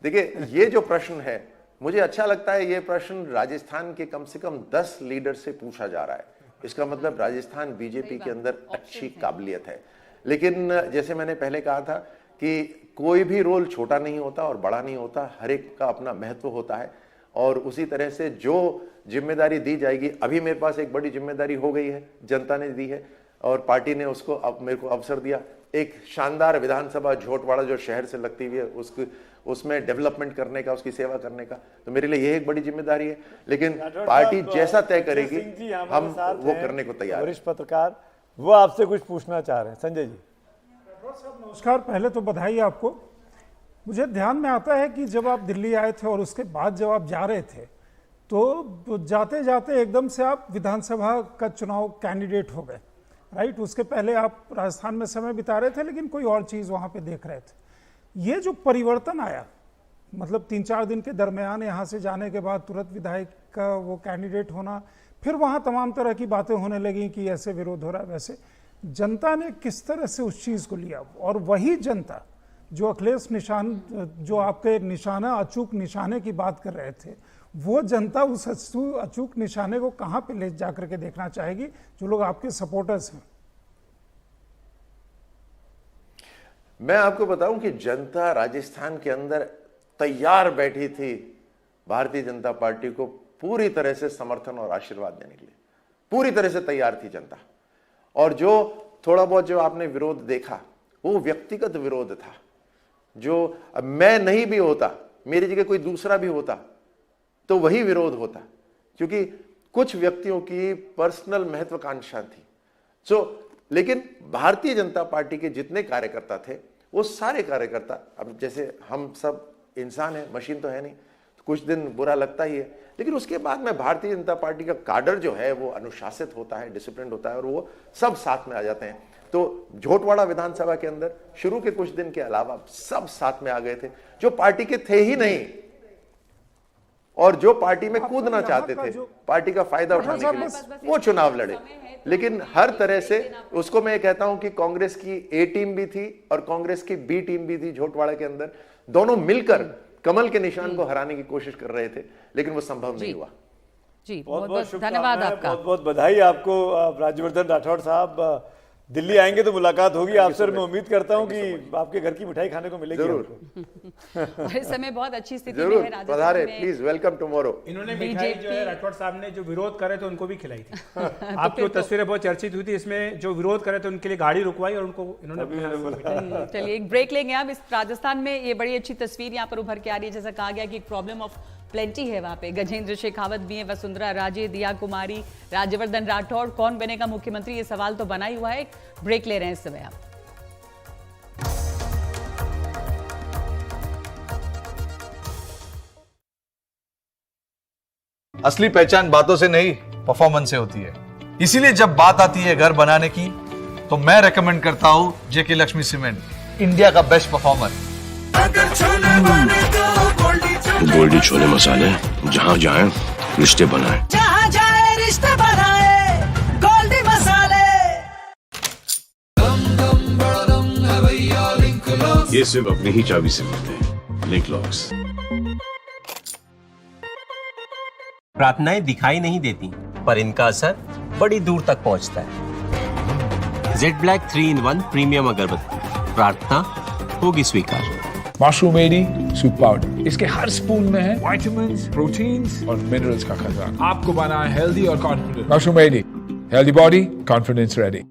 देखिए ये जो प्रश्न है, मुझे अच्छा लगता है ये प्रश्न राजस्थान के कम से कम 10 लीडर से पूछा जा रहा है। इसका मतलब राजस्थान बीजेपी के अंदर अच्छी काबिलियत है। लेकिन जैसे मैंने पहले कहा था कि कोई भी रोल छोटा नहीं होता और बड़ा नहीं होता, हर एक का अपना महत्व होता है। और उसी तरह से जो जिम्मेदारी दी जाएगी, अभी मेरे पास एक बड़ी जिम्मेदारी हो गई है, जनता ने दी है और पार्टी ने उसको अब मेरे को अवसर दिया। एक शानदार विधानसभा झोटवाड़ा जो शहर से लगती हुई है, उसमें डेवलपमेंट करने का, उसकी सेवा करने का, तो मेरे लिए यह एक बड़ी जिम्मेदारी है। लेकिन पार्टी जैसा तय करेगी हम वो करने को तैयार। वरिष्ठ पत्रकार वो आपसे कुछ पूछना चाह रहे हैं। संजय जी। नमस्कार, पहले तो बधाई आपको। मुझे ध्यान में आता है कि जब आप दिल्ली आए थे और उसके बाद जब आप जा रहे थे, तो जाते जाते एकदम से आप विधानसभा का चुनाव कैंडिडेट हो गए, राइट? उसके पहले आप राजस्थान में समय बिता रहे थे, लेकिन कोई और चीज़ वहाँ पे देख रहे थे। ये जो परिवर्तन आया, मतलब 3-4 दिन के दरमियान यहाँ से जाने के बाद तुरंत विधायक का वो कैंडिडेट होना, फिर वहाँ तमाम तरह की बातें होने लगी कि ऐसे विरोध हो रहा है, वैसे जनता ने किस तरह से उस चीज़ को लिया, और वही जनता जो अखिलेश निशान, जो आपके निशाना अचूक निशाने की बात कर रहे थे, वो जनता उस अचूक निशाने को कहाँ पे ले जाकर के देखना चाहेगी, जो लोग आपके सपोर्टर्स हैं? मैं आपको बताऊं कि जनता राजस्थान के अंदर तैयार बैठी थी भारतीय जनता पार्टी को पूरी तरह से समर्थन और आशीर्वाद देने के लिए, पूरी तरह से तैयार थी जनता। और जो थोड़ा बहुत जो आपने विरोध देखा वो व्यक्तिगत विरोध था, जो मैं नहीं भी होता, मेरी जगह कोई दूसरा भी होता तो वही विरोध होता, क्योंकि कुछ व्यक्तियों की पर्सनल महत्वाकांक्षा थी। लेकिन भारतीय जनता पार्टी के जितने कार्यकर्ता थे वो सारे कार्यकर्ता, अब जैसे हम सब इंसान हैं, मशीन तो है नहीं, तो कुछ दिन बुरा लगता ही है, लेकिन उसके बाद में भारतीय जनता पार्टी का काडर जो है वो अनुशासित होता है, डिसिप्लिन होता है और वो सब साथ में आ जाते हैं। तो झोटवाड़ा विधानसभा के अंदर शुरू के कुछ दिन के अलावा सब साथ में आ गए थे, जो पार्टी के थे ही नहीं और जो पार्टी में कूदना चाहते थे, पार्टी का फायदा उठाने के लिए वो चुनाव लड़े। लेकिन हर तरह से उसको मैं कहता हूं कि कांग्रेस की ए टीम भी थी और कांग्रेस की बी टीम भी थी झोटवाड़ा के अंदर, दोनों मिलकर कमल के निशान को हराने की कोशिश कर रहे थे, लेकिन वो संभव नहीं हुआ। जी, बहुत बहुत धन्यवाद आपका। बहुत बहुत बधाई आपको राज्यवर्धन राठौड़ साहब। दिल्ली आएंगे तो मुलाकात होगी आपसे, मैं उम्मीद करता हूं कि आपके घर की मिठाई खाने को मिलेगी। जरूर। इस समय बहुत अच्छी स्थिति जरूर में है पधारे, प्लीज वेलकम टुमारो। इन्होंने मिठाई जो है राठौड़ साहब ने जो विरोध करे थे उनको भी खिलाई थी। आपकी वो तस्वीरें बहुत चर्चित हुई थी, इसमें जो विरोध करे थे उनके लिए गाड़ी रुकवाई और उनको इन्होंने। चलिए एक ब्रेक लेंगे आप। इस राजस्थान में ये बड़ी अच्छी तस्वीर यहाँ पर उभर के आ रही है, जैसा कहा गया कि एक प्रॉब्लम ऑफ प्लेंटी है वहाँ पे। गजेंद्र शेखावत भी है, वसुंधरा राजे, दिया कुमारी, राज्यवर्धन राठौड़, कौन बनेगा मुख्यमंत्री, ये सवाल तो बना ही हुआ है। एक ब्रेक ले रहे हैं इस समय आप। असली पहचान बातों से नहीं परफॉर्मेंस से होती है। इसीलिए जब बात आती है घर बनाने की तो मैं रेकमेंड करता हूं जेके लक्ष्मी सीमेंट, इंडिया का बेस्ट परफॉर्मर। गोल्डी छोले मसाले, जहाँ जाए रिश्ते बनाए, जहाँ जाए रिश्ते बनाए, गोल्डी मसाले। ये सिर्फ अपनी ही चाबी से मिलते हैं, लिंक लॉक्स। प्रार्थनाएं दिखाई नहीं देती, पर इनका असर बड़ी दूर तक पहुंचता है। जेड ब्लैक 3-in-1 प्रीमियम अगरबत्ती, प्रार्थना होगी स्वीकार। मशरूम एडी सूप पाउडर, इसके हर स्पून में है विटामिन्स, प्रोटीन्स और मिनरल्स का खजाना। आपको बनाए हेल्दी और कॉन्फिडेंट। मशरूम एडी, हेल्दी बॉडी, कॉन्फिडेंस रेडी।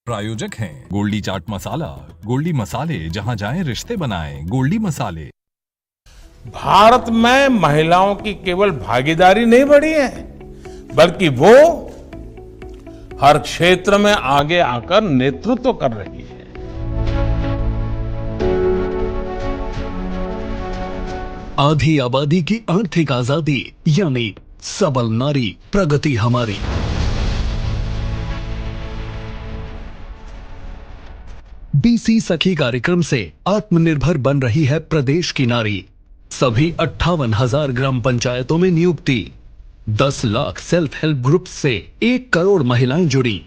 प्रायोजक हैं गोल्डी चाट मसाला, गोल्डी मसाले, जहां जाएं रिश्ते बनाएं, गोल्डी मसाले। भारत में महिलाओं की केवल भागीदारी नहीं बढ़ी है, बल्कि वो हर क्षेत्र में आगे आकर नेतृत्व कर रही है। आधी आबादी की आर्थिक आजादी यानी सबल नारी, प्रगति हमारी। बीसी सखी कार्यक्रम से आत्मनिर्भर बन रही है प्रदेश की नारी। सभी 58,000 ग्राम पंचायतों में नियुक्ति, 10 लाख सेल्फ हेल्प ग्रुप से 1 करोड़ महिलाएं जुड़ी।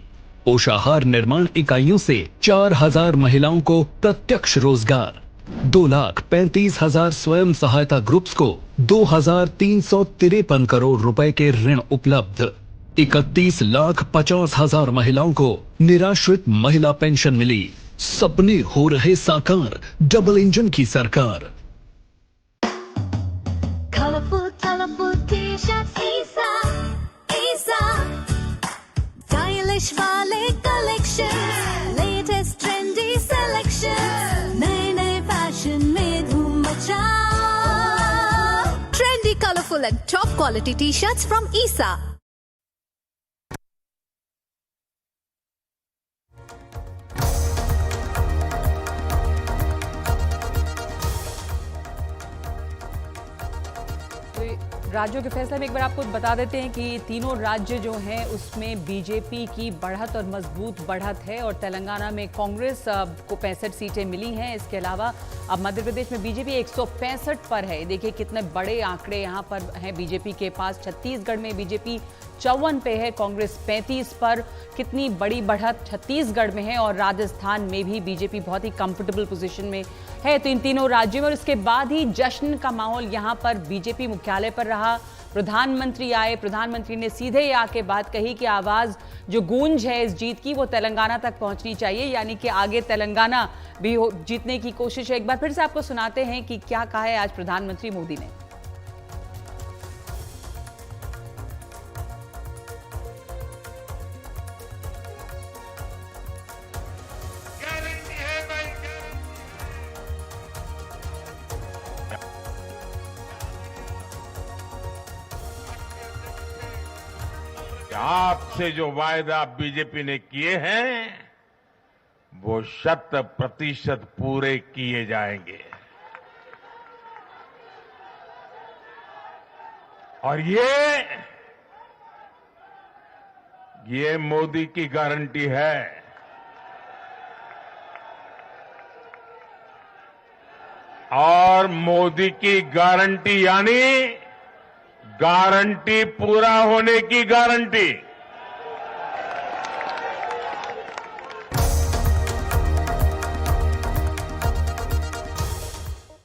पोषाहार निर्माण इकाइयों से 4,000 महिलाओं को प्रत्यक्ष रोजगार, 2,35,000 स्वयं सहायता ग्रुप्स को 2,353 करोड़ रुपए के ऋण उपलब्ध, 31,50,000 महिलाओं को निराश्रित महिला पेंशन मिली। सपने हो रहे साकार, डबल इंजन की सरकार। Colorful, colorful t-shirts, Isa, Isa. Stylish वाले collections, latest trendy selections, नए fashion में धूम मचाओ। Trendy, colorful and top quality t-shirts from Isa. राज्यों के फैसले में एक बार आपको बता देते हैं कि तीनों राज्य जो हैं उसमें बीजेपी की बढ़त और मजबूत बढ़त है और तेलंगाना में कांग्रेस को 65 सीटें मिली हैं। इसके अलावा अब मध्य प्रदेश में बीजेपी 165 पर है। देखिए कितने बड़े आंकड़े यहाँ पर हैं बीजेपी के पास। छत्तीसगढ़ में बीजेपी 54 पे है, कांग्रेस 35 पर। कितनी बड़ी बढ़त छत्तीसगढ़ में है और राजस्थान में भी बीजेपी बहुत ही कंफर्टेबल पोजीशन में है। तो इन तीनों राज्यों में और इसके बाद ही जश्न का माहौल यहाँ पर बीजेपी मुख्यालय पर रहा। प्रधानमंत्री आए, प्रधानमंत्री ने सीधे आके बात कही कि आवाज जो गूंज है इस जीत की वो तेलंगाना तक पहुंचनी चाहिए, यानी कि आगे तेलंगाना भी जीतने की कोशिश है। एक बार फिर से आपको सुनाते हैं कि क्या कहा है आज प्रधानमंत्री मोदी ने। आपसे जो वायदा बीजेपी ने किए हैं वो 100% पूरे किए जाएंगे और ये मोदी की गारंटी है। और मोदी की गारंटी यानी गारंटी पूरा होने की गारंटी।